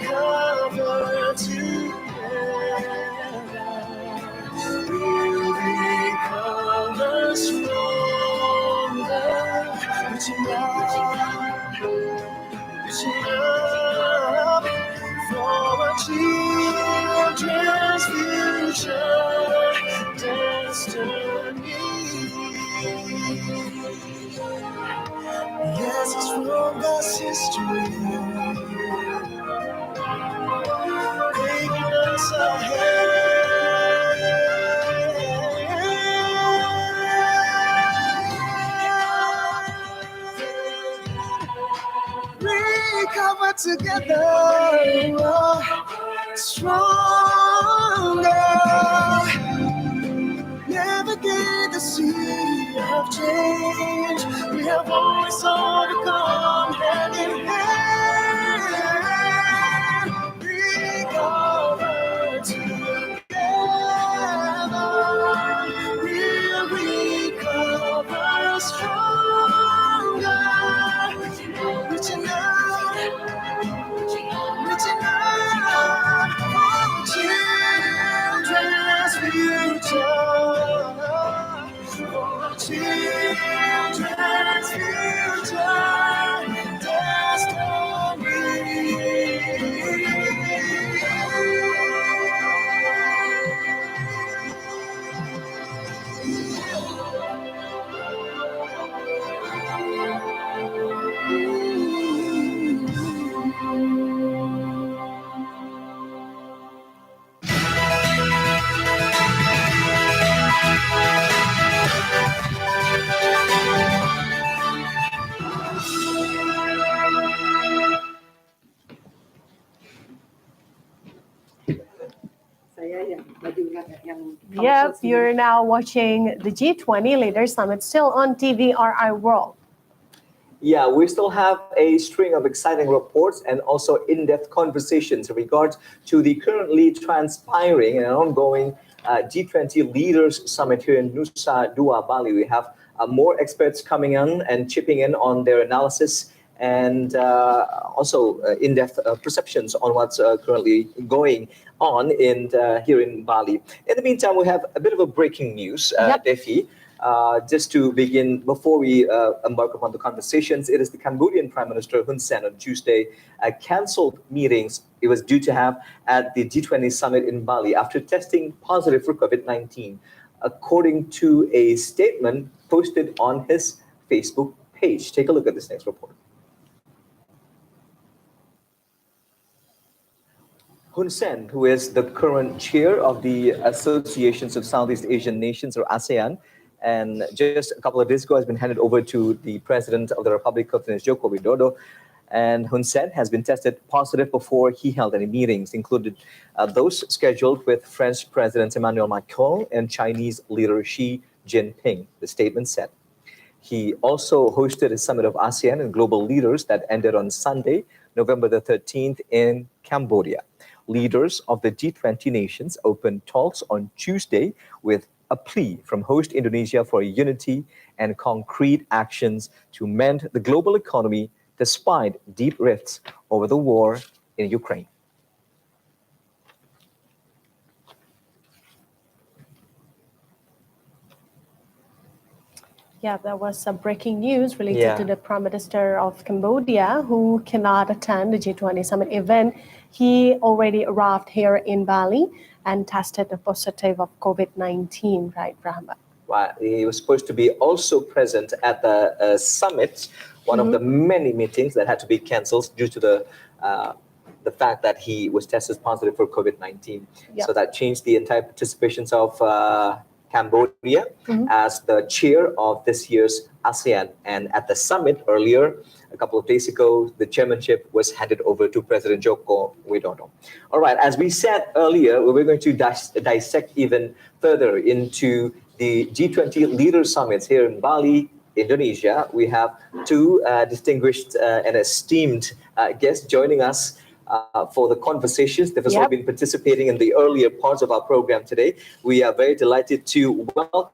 cover together. We'll recover stronger, reaching up for our children's future destiny. Yes, it's from God's history, taking us ahead. Recover together, stronger. Navigate the sea of change. We have always overcome hand in hand. Recover together. We'll recover stronger. Reaching out for children's future. For children's future. Yep, you're now watching the G20 Leaders Summit, still on TVRI World. Yeah, we still have a string of exciting reports and also in-depth conversations in regards to the currently transpiring and ongoing G20 Leaders Summit here in Nusa Dua, Bali. We have more experts coming in and chipping in on their analysis and also in-depth perceptions on what's currently going on here in Bali. In the meantime, we have a bit of a breaking news, Defi. Just to begin, before we embark upon the conversations, it is the Cambodian Prime Minister Hun Sen on Tuesday cancelled meetings it was due to have at the G20 summit in Bali after testing positive for COVID-19, according to a statement posted on his Facebook page. Take a look at this next report. Hun Sen, who is the current chair of the Associations of Southeast Asian Nations, or ASEAN, and just a couple of days ago has been handed over to the President of the Republic of Indonesia, Joko Widodo. And Hun Sen has been tested positive before he held any meetings, included those scheduled with French President Emmanuel Macron and Chinese leader Xi Jinping, the statement said. He also hosted a summit of ASEAN and global leaders that ended on Sunday, November the 13th in Cambodia. Leaders of the G20 nations opened talks on Tuesday with a plea from host Indonesia for unity and concrete actions to mend the global economy despite deep rifts over the war in Ukraine. Yeah, there was some breaking news related to the Prime Minister of Cambodia who cannot attend the G20 summit event. He already arrived here in Bali and tested positive of COVID-19, right, Brahma? Well, he was supposed to be also present at the summit, one of the many meetings that had to be cancelled due to the fact that he was tested positive for COVID-19. So that changed the entire participations of Cambodia as the chair of this year's ASEAN. And at the summit earlier, a couple of days ago, the chairmanship was handed over to President Joko Widodo. All right, as we said earlier, we're going to dissect even further into the G20 Leader Summits here in Bali, Indonesia. We have two distinguished and esteemed guests joining us for the conversations. They've also been participating in the earlier parts of our program today. We are very delighted to welcome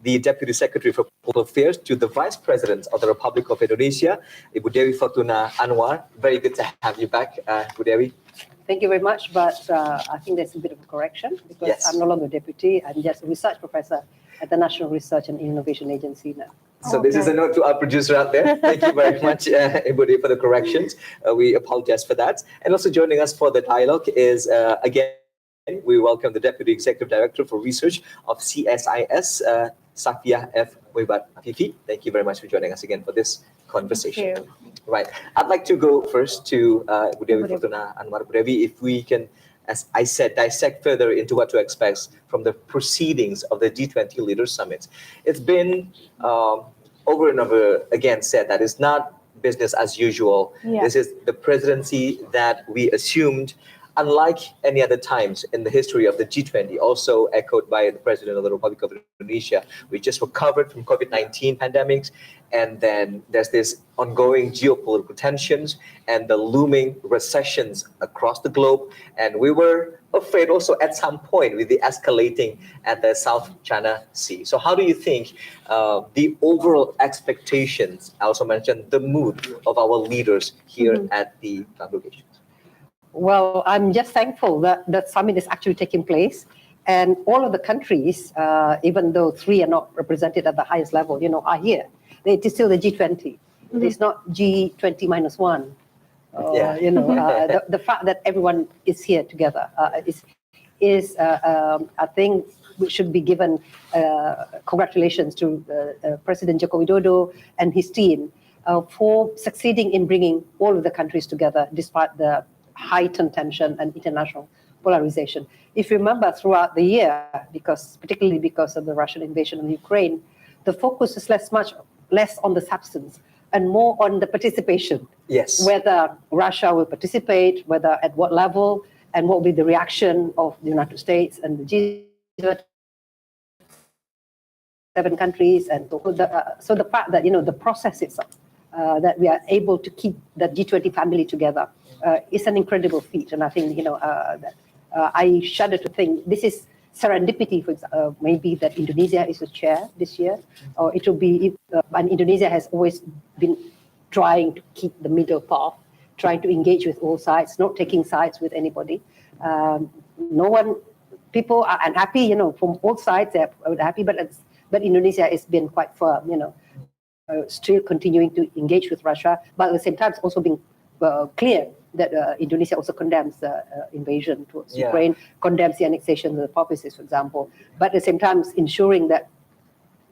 the Deputy Secretary for Global Affairs to the Vice President of the Republic of Indonesia, Ibu Dewi Fortuna Anwar. Very good to have you back, Ibu Dewi. Thank you very much, but I think there's a bit of a correction because I'm no longer deputy. I'm just a research professor at the National Research and Innovation Agency now. So this is a note to our producer out there. Thank you very much, Ibu, for the corrections. We apologize for that. And also joining us for the dialogue is, again, we welcome the Deputy Executive Director for Research of CSIS, Safia F. Wibat Afifi. Thank you very much for joining us again for this conversation. Thank you. Right. I'd like to go first to Ibu Dewi Fortuna Anwar. Ibu Dewi, if we can, as I said, dissect further into what to expect from the proceedings of the G20 Leaders Summit. It's been over and over again said that it's not business as usual. This is the presidency that we assumed, unlike any other times in the history of the G20, also echoed by the President of the Republic of Indonesia. We just recovered from COVID-19 pandemics, and then there's this ongoing geopolitical tensions and the looming recessions across the globe. And we were afraid also at some point with the escalating at the South China Sea. So how do you think the overall expectations, I also mentioned the mood of our leaders here at the congregation? Well, I'm just thankful that that summit is actually taking place, and all of the countries, even though 3 are not represented at the highest level, are here. It is still the G20. It's not G20 minus 1. The fact that everyone is here together is I think we should be given congratulations to President Joko Widodo and his team for succeeding in bringing all of the countries together despite the heightened tension and international polarization. If you remember throughout the year, particularly because of the Russian invasion of Ukraine, the focus is much less on the substance and more on the participation. Yes. Whether Russia will participate, whether at what level, and what will be the reaction of the United States and the G7 countries, and so the fact that the process itself, that we are able to keep the G20 family together is an incredible feat. And I think that I shudder to think this is serendipity. For example, maybe that Indonesia is the chair this year, or it will be. And Indonesia has always been trying to keep the middle path, trying to engage with all sides, not taking sides with anybody. People are unhappy, from both sides. They're happy, but Indonesia has been quite firm, still continuing to engage with Russia, but at the same time, it's also being clear that Indonesia also condemns the invasion towards Ukraine, condemns the annexation of the provinces, for example, but at the same time, ensuring that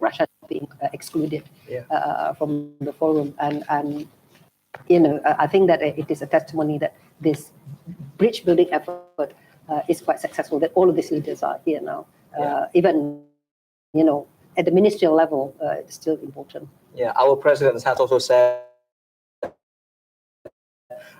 Russia is being excluded from the forum. And I think that it is a testimony that this bridge building effort is quite successful, that all of these leaders are here now. Even, at the ministerial level, it's still important. Yeah, our president has also said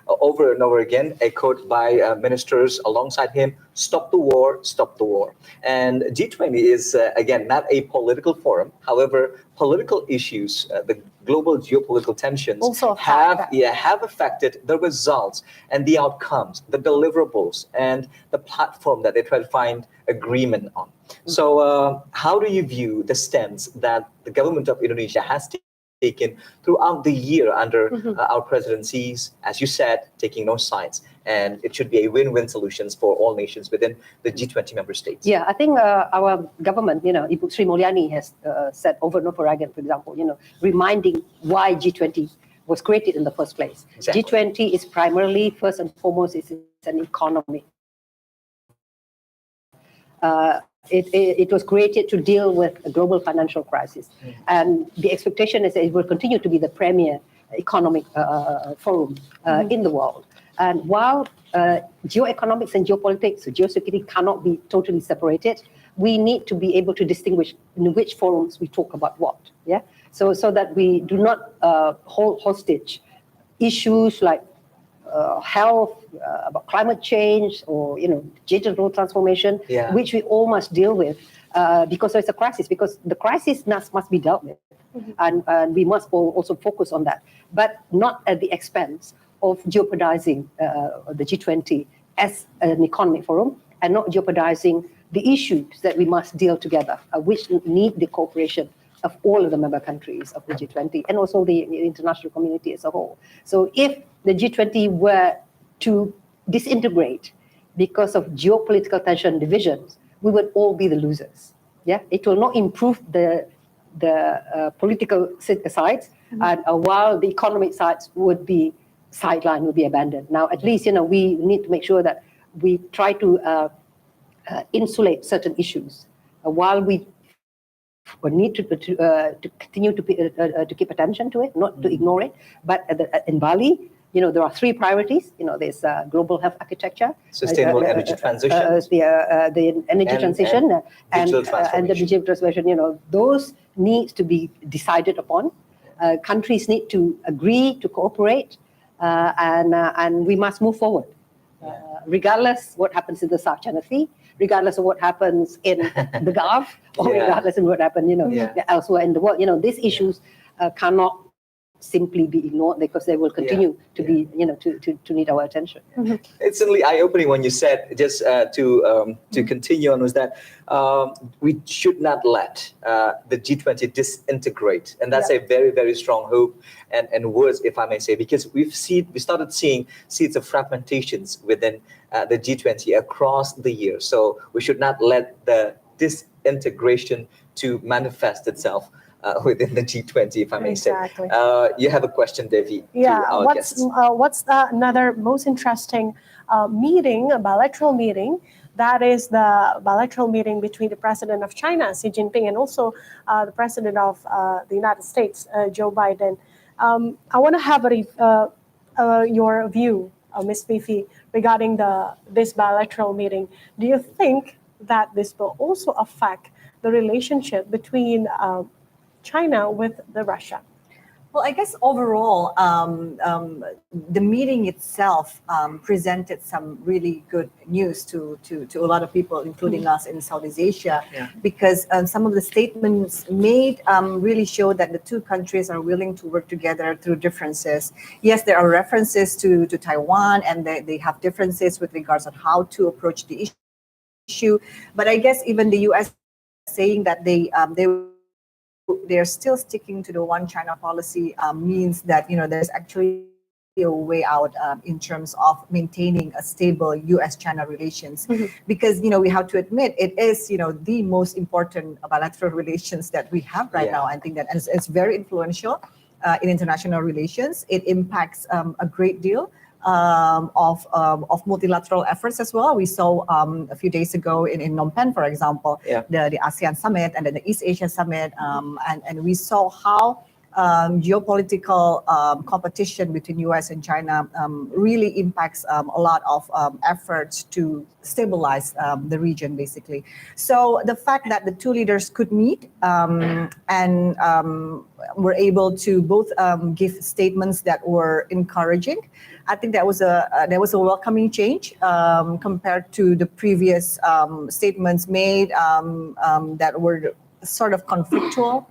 over and over again, echoed by ministers alongside him, stop the war, stop the war. And G20 is, again, not a political forum. However, political issues, the global geopolitical tensions also have affected the results and the outcomes, the deliverables, and the platform that they try to find agreement on. So how do you view the stance that the government of Indonesia has taken throughout the year under our presidencies, as you said, taking no sides, and it should be a win-win solutions for all nations within the G20 member states? Yeah, I think our government, Ibu Sri Mulyani has said over and over again, for example, reminding why G20 was created in the first place. Exactly. G20 is primarily, first and foremost, it's an economy. It was created to deal with a global financial crisis. And the expectation is that it will continue to be the premier economic forum in the world. And while geoeconomics and geopolitics, geosecurity cannot be totally separated, we need to be able to distinguish in which forums we talk about what. Yeah, so that we do not hold hostage issues like health, about climate change, or digital transformation, which we all must deal with because there's a crisis. Because the crisis must be dealt with, and we must also focus on that, but not at the expense of jeopardizing the G20 as an economic forum, and not jeopardizing the issues that we must deal together, which need the cooperation of all of the member countries of the G20 and also the international community as a whole. So if the G20 were to disintegrate because of geopolitical tension divisions, we would all be the losers. Yeah, it will not improve the political sides, and while the economic sides would be sidelined, would be abandoned. Now, at least we need to make sure that we try to insulate certain issues while we need to continue to keep attention to it, not to ignore it. But in Bali, there are three priorities. There's global health architecture, sustainable energy transition, the energy transition, and the digital transformation. Those need to be decided upon. Countries need to agree to cooperate, and we must move forward, regardless what happens in the South China Sea, regardless of what happens in the Gulf, or regardless of what happens, elsewhere in the world. These issues cannot simply be ignored because they will continue to be, to need our attention. It's certainly eye-opening when you said, just to continue on, was that we should not let the G20 disintegrate, and that's a very, very strong hope and words, if I may say, because we started seeing seeds of fragmentations within the G20 across the year. So we should not let the disintegration to manifest itself within the G20, if I may say. You have a question, Devi? Yeah, what's another most interesting meeting, a bilateral meeting? That is the bilateral meeting between the president of China, Xi Jinping, and also the president of the United States, Joe Biden. I want to have your view, Ms. Fifi, regarding this bilateral meeting. Do you think that this will also affect the relationship between China with Russia? Well, I guess overall, the meeting itself presented some really good news to a lot of people, including us in Southeast Asia, because some of the statements made really show that the two countries are willing to work together through differences. Yes, there are references to Taiwan, and they have differences with regards on how to approach the issue. But I guess even the U.S. saying that they're still sticking to the one China policy means that there's actually a way out in terms of maintaining a stable U.S.-China relations, because we have to admit it is the most important bilateral relations that we have right now. I think that it's very influential in international relations. It impacts a great deal of multilateral efforts as well. We saw a few days ago in Phnom Penh, for example, the ASEAN summit and then the East Asia summit, and we saw how geopolitical competition between U.S. and China really impacts a lot of efforts to stabilize the region, basically. So the fact that the two leaders could meet and were able to both give statements that were encouraging, I think that was a welcoming change compared to the previous statements made that were sort of conflictual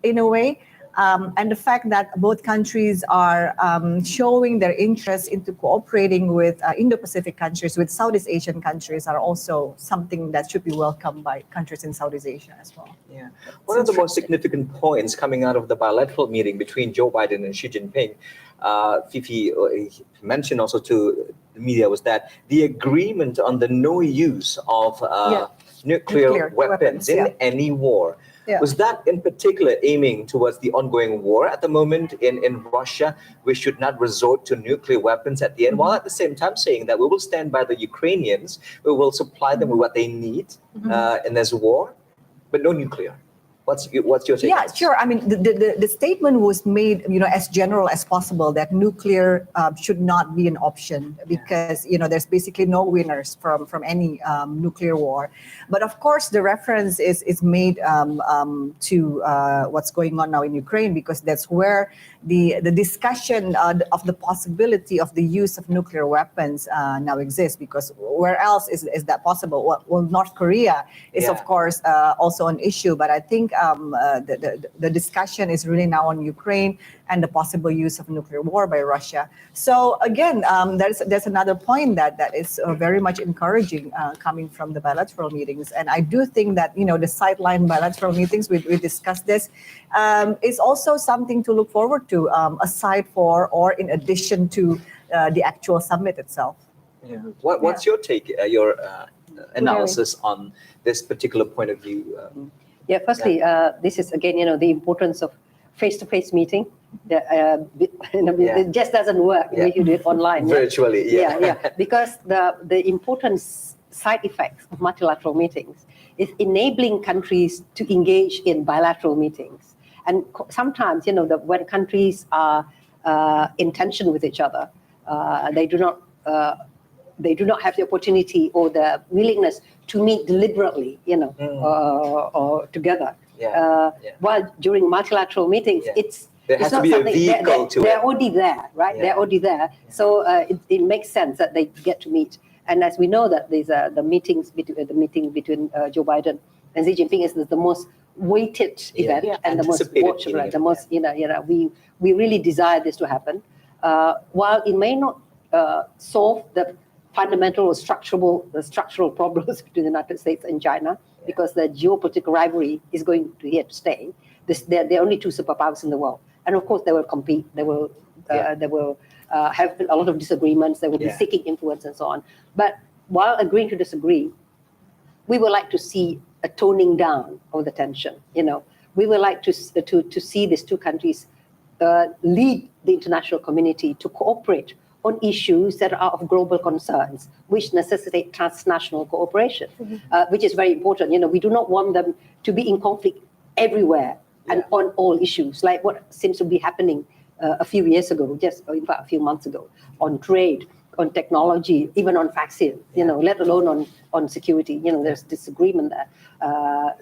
in a way. And the fact that both countries are showing their interest into cooperating with Indo-Pacific countries, with Southeast Asian countries, are also something that should be welcomed by countries in Southeast Asia as well. Yeah. One of the most significant points coming out of the bilateral meeting between Joe Biden and Xi Jinping, Fifi mentioned also to the media, was that the agreement on the no use of nuclear weapons in any war. Was that in particular aiming towards the ongoing war at the moment in Russia? We should not resort to nuclear weapons at the end, while at the same time saying that we will stand by the Ukrainians, we will supply them with what they need in this war, but no nuclear. What's your take? Yeah, sure. I mean, the statement was made, as general as possible, that nuclear should not be an option because, there's basically no winners from any nuclear war. But of course, the reference is made to what's going on now in Ukraine, because that's where the discussion of the possibility of the use of nuclear weapons now exists, because where else is that possible? Well, North Korea is, of course, also an issue, but I think the discussion is really now on Ukraine and the possible use of nuclear war by Russia. So again, there's another point that is very much encouraging coming from the bilateral meetings. And I do think that, the sideline bilateral meetings, we discussed this, is also something to look forward to, aside for or in addition to the actual summit itself. Yeah. What's your take, your analysis on this particular point of view? Firstly, this is again, the importance of face-to-face meeting. It just doesn't work if you do it online. Virtually, because the important side effects of multilateral meetings is enabling countries to engage in bilateral meetings. And sometimes, when countries are in tension with each other, they do not have the opportunity or the willingness to meet deliberately, or together. While during multilateral meetings, there has to be a vehicle to it. They're already there, right? They're already there. So it makes sense that they get to meet. And as we know that these the meeting between Joe Biden and Xi Jinping is the most weighted event and the most watchable, the most, we really desire this to happen. While it may not solve the fundamental or structural problems between the United States and China, because the geopolitical rivalry is going to here to stay. There are only two superpowers in the world, and of course they will compete. They will have a lot of disagreements. They will be seeking influence and so on. But while agreeing to disagree, we would like to see a toning down of the tension. We would like to see these two countries lead the international community to cooperate on issues that are of global concerns, which necessitate transnational cooperation, which is very important. We do not want them to be in conflict everywhere and on all issues, like what seems to be happening a few years ago, just in fact a few months ago, on trade, on technology, even on vaccine, let alone on security. There's disagreement there.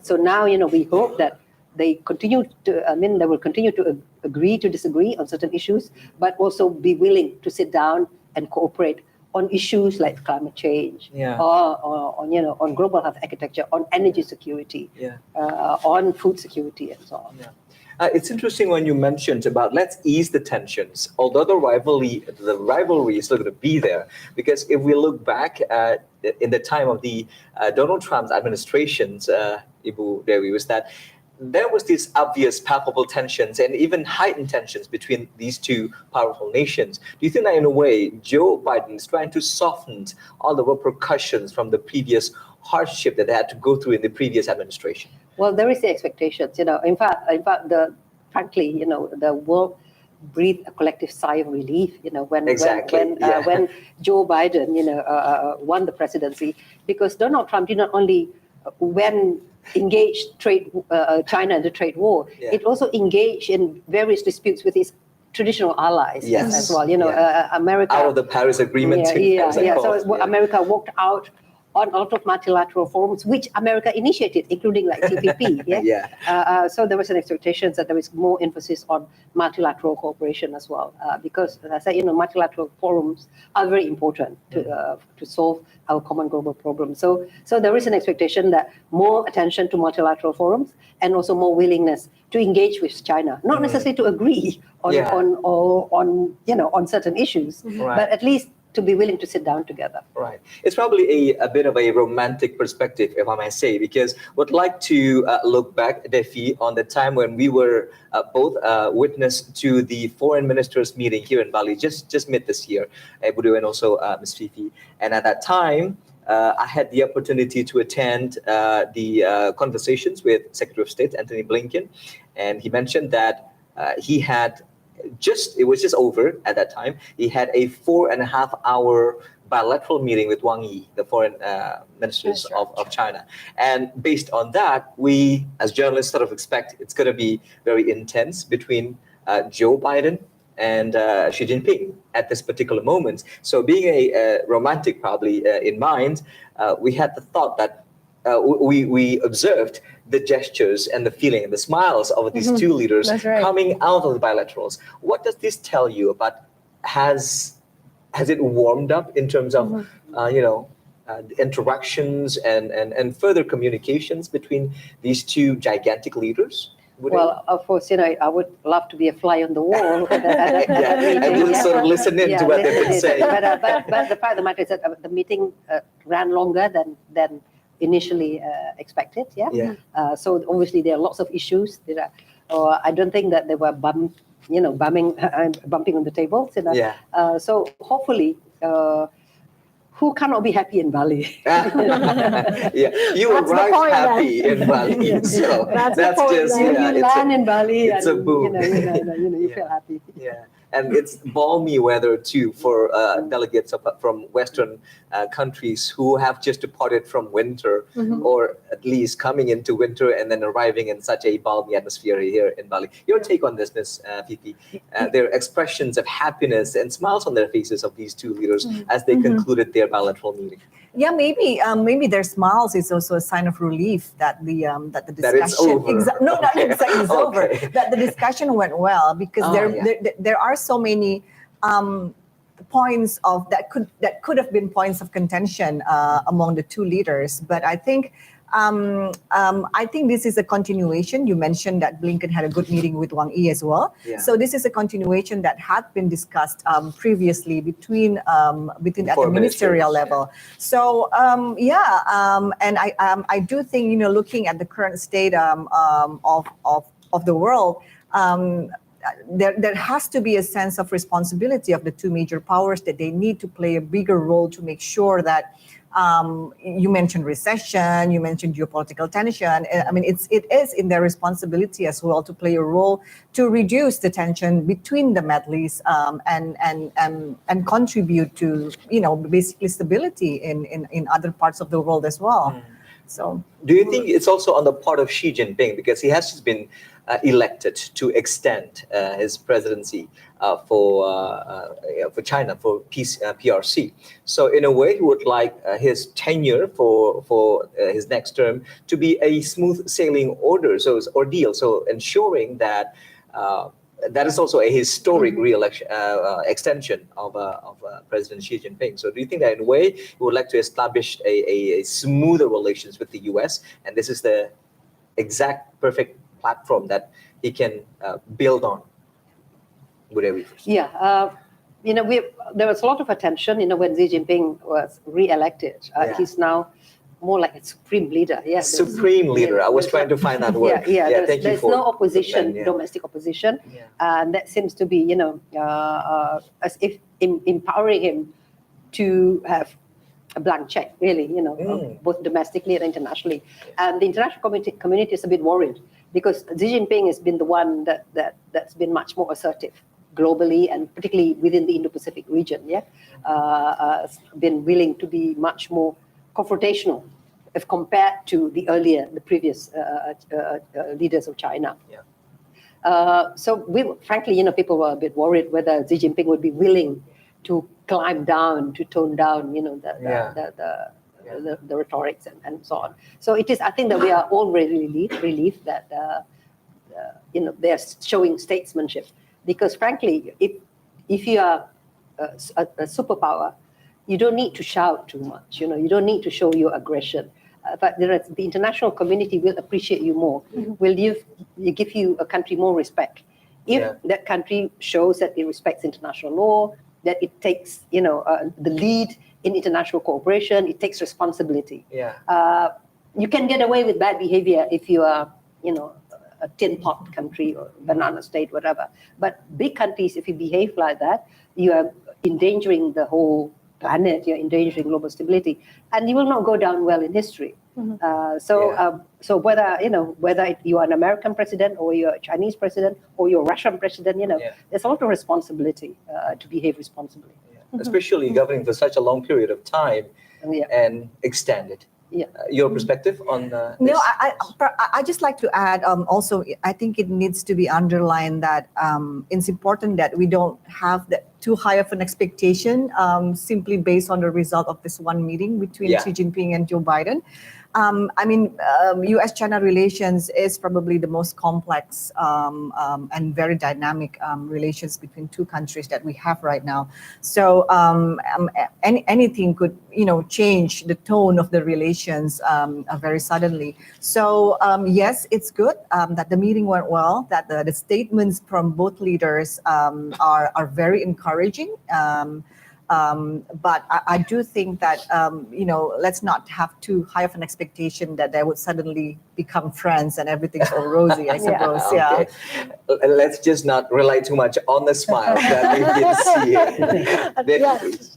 So now, we hope that they continue to, they will continue to agree to disagree on certain issues, but also be willing to sit down and cooperate on issues like climate change, or on on global health architecture, on energy security, on food security, and so on. It's interesting when you mentioned about let's ease the tensions, although the rivalry is still going to be there, because if we look back in the time of the Donald Trump's administrations, Ibu Dewi, was that there was these obvious palpable tensions and even heightened tensions between these two powerful nations. Do you think that in a way Joe Biden is trying to soften all the repercussions from the previous hardship that they had to go through in the previous administration? Well, there is the expectations, In fact, frankly, the world breathed a collective sigh of relief, when Joe Biden, won the presidency, because Donald Trump did not only engage China in the trade war, it also engaged in various disputes with his traditional allies as well. America out of the Paris Agreement. So America walked out on a lot of multilateral forums, which America initiated, including like TPP. So there was an expectation that there is more emphasis on multilateral cooperation as well, because as I said, multilateral forums are very important to solve our common global problems. So there is an expectation that more attention to multilateral forums and also more willingness to engage with China, not necessarily to agree on certain issues, but at least to be willing to sit down together. Right. It's probably a bit of a romantic perspective, if I may say, because would like to look back, Devi, on the time when we were both witness to the foreign ministers meeting here in Bali just mid this year, Budu and also Ms. Fifi. And at that time, I had the opportunity to attend the conversations with Secretary of State Antony Blinken, and he mentioned that he had it was just over at that time. He had a 4.5-hour bilateral meeting with Wang Yi, the foreign ministers of China. And based on that, we as journalists sort of expect it's going to be very intense between Joe Biden and Xi Jinping at this particular moment. So being a romantic probably in mind, we had the thought that we observed the gestures and the feeling and the smiles of these two leaders coming out of the bilaterals. What does this tell you about, has it warmed up in terms of, interactions and further communications between these two gigantic leaders? Well, of course, I would love to be a fly on the wall. And we'll sort of listen in to what they've been saying. But the fact of the matter is that the meeting ran longer than initially expected. So obviously there are lots of issues. I don't think that they were bumping on the tables. So hopefully, who cannot be happy in Bali? You arrived happy in Bali. So that's just you land in Bali. It's a boom. You feel happy. And it's balmy weather too for delegates from Western countries who have just departed from winter, or at least coming into winter and then arriving in such a balmy atmosphere here in Bali. Your take on this, Ms. Fifi? There are expressions of happiness and smiles on their faces of these two leaders as they concluded their bilateral meeting. Yeah, maybe their smiles is also a sign of relief that the discussion that it's over. Not exactly it's over. That the discussion went well, because there are so many points of that could have been points of contention among the two leaders. But I think this is a continuation. You mentioned that Blinken had a good meeting with Wang Yi as well. So this is a continuation that had been discussed previously between at the ministerial level. So and I do think, looking at the current state of the world, there has to be a sense of responsibility of the two major powers, that they need to play a bigger role to make sure that you mentioned recession, you mentioned geopolitical tension. I mean, it is in their responsibility as well to play a role to reduce the tension between the Middle East and contribute to, basically stability in other parts of the world as well. So, do you think it's also on the part of Xi Jinping, because he has just been elected to extend his presidency for China, for PRC. So in a way, he would like his tenure for his next term to be a smooth sailing ordeal. So ensuring that that is also a historic re-election extension of President Xi Jinping. So do you think that in a way he would like to establish a smoother relations with the US, and this is the exact perfect platform that he can build on? Yeah, there was a lot of attention, when Xi Jinping was re-elected. He's now more like a supreme leader. Yeah, supreme leader. I was trying to find that word. There's no opposition, domestic opposition, and that seems to be, as if empowering him to have a blank check, really, both domestically and internationally. And the international community is a bit worried because Xi Jinping has been the one that's been much more assertive globally and particularly within the Indo-Pacific region. Been willing to be much more confrontational if compared to the previous leaders of China. So frankly, people were a bit worried whether Xi Jinping would be willing to climb down, to tone down, the rhetorics and so on. So I think that we are all really relieved that, they're showing statesmanship, because frankly, if you are a superpower, you don't need to shout too much, you don't need to show your aggression. But the international community will appreciate you more, will give you a country more respect. If that country shows that it respects international law, that it takes, the lead in international cooperation, it takes responsibility. You can get away with bad behavior if you are, a tin pot country or banana state, whatever. But big countries, if you behave like that, you are endangering the whole planet, you're endangering global stability, and you will not go down well in history. So whether you are an American president or you're a Chinese president or you're a Russian president, there's a lot of responsibility to behave responsibly. Especially governing for such a long period of time and extended. Your perspective on this? No, I just like to add also, I think it needs to be underlined that it's important that we don't have that too high of an expectation simply based on the result of this one meeting between Xi Jinping and Joe Biden. U.S.-China relations is probably the most complex and very dynamic relations between two countries that we have right now. So anything could, change the tone of the relations very suddenly. So yes, it's good that the meeting went well, that the statements from both leaders are very encouraging. But I do think that, let's not have too high of an expectation that they would suddenly become friends and everything's all rosy, I suppose. Okay. Let's just not rely too much on the smile that we can see.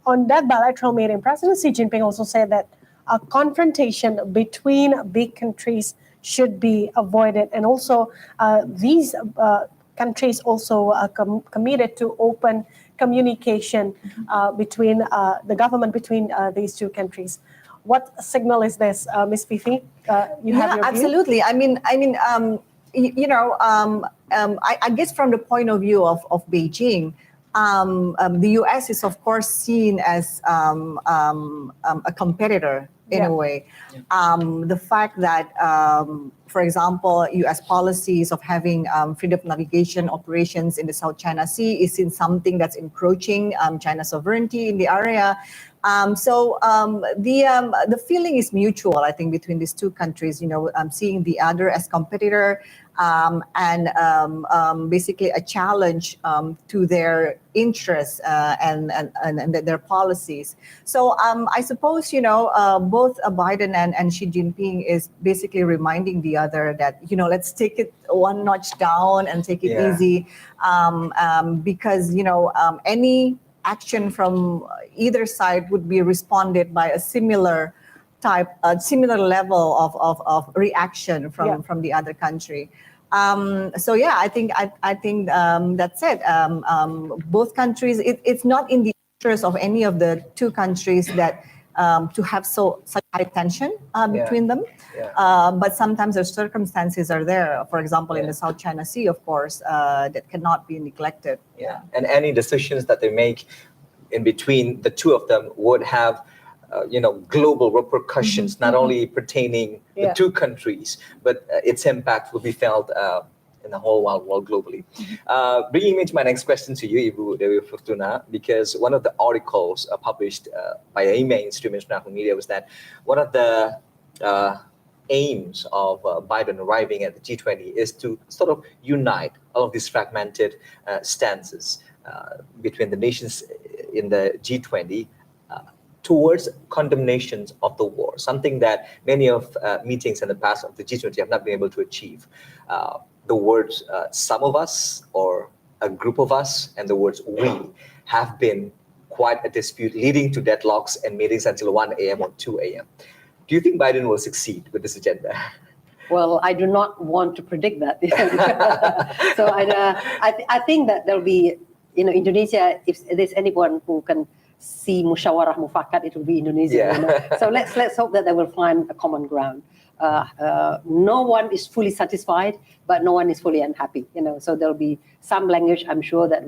On that bilateral meeting, President Xi Jinping also said that a confrontation between big countries should be avoided. And also these countries also committed to open communication between the government between these two countries. What signal is this, Ms. Fifi? You have your absolutely. view? I guess from the point of view of Beijing, the U.S. is of course seen as a competitor in a way. The fact that, for example, U.S. policies of having freedom of navigation operations in the South China Sea is in something that's encroaching China's sovereignty in the area. So the feeling is mutual, I think, between these two countries. Seeing the other as competitor and basically a challenge to their interests and their policies. So I suppose both Biden and Xi Jinping is basically reminding the other that let's take it one notch down and take it easy, because any action from either side would be responded by a similar level of reaction from the other country. So yeah, I think that's it. Both countries, it's not in the interest of any of the two countries that to have such high tension between them. But sometimes the circumstances are there. For example, in the South China Sea, of course, that cannot be neglected. And any decisions that they make in between the two of them would have global repercussions, not only pertaining the two countries, but its impact will be felt in the whole wide world globally. Bringing me to my next question to you, Ibu Dewi Fortuna, because one of the articles published by a mainstream international media was that one of the aims of Biden arriving at the G20 is to sort of unite all of these fragmented stances between the nations in the G20 towards condemnations of the war, something that many of meetings in the past of the G20 have not been able to achieve. The words some of us or a group of us and the words we have been quite a dispute, leading to deadlocks and meetings until 1 a.m. or 2 a.m. Do you think Biden will succeed with this agenda? Well, I do not want to predict that. So I think that there'll be, Indonesia, if there's anyone who can see musyawarah mufakat, it will be Indonesia. So let's hope that they will find a common ground. No one is fully satisfied, but no one is fully unhappy. So there'll be some language, I'm sure, that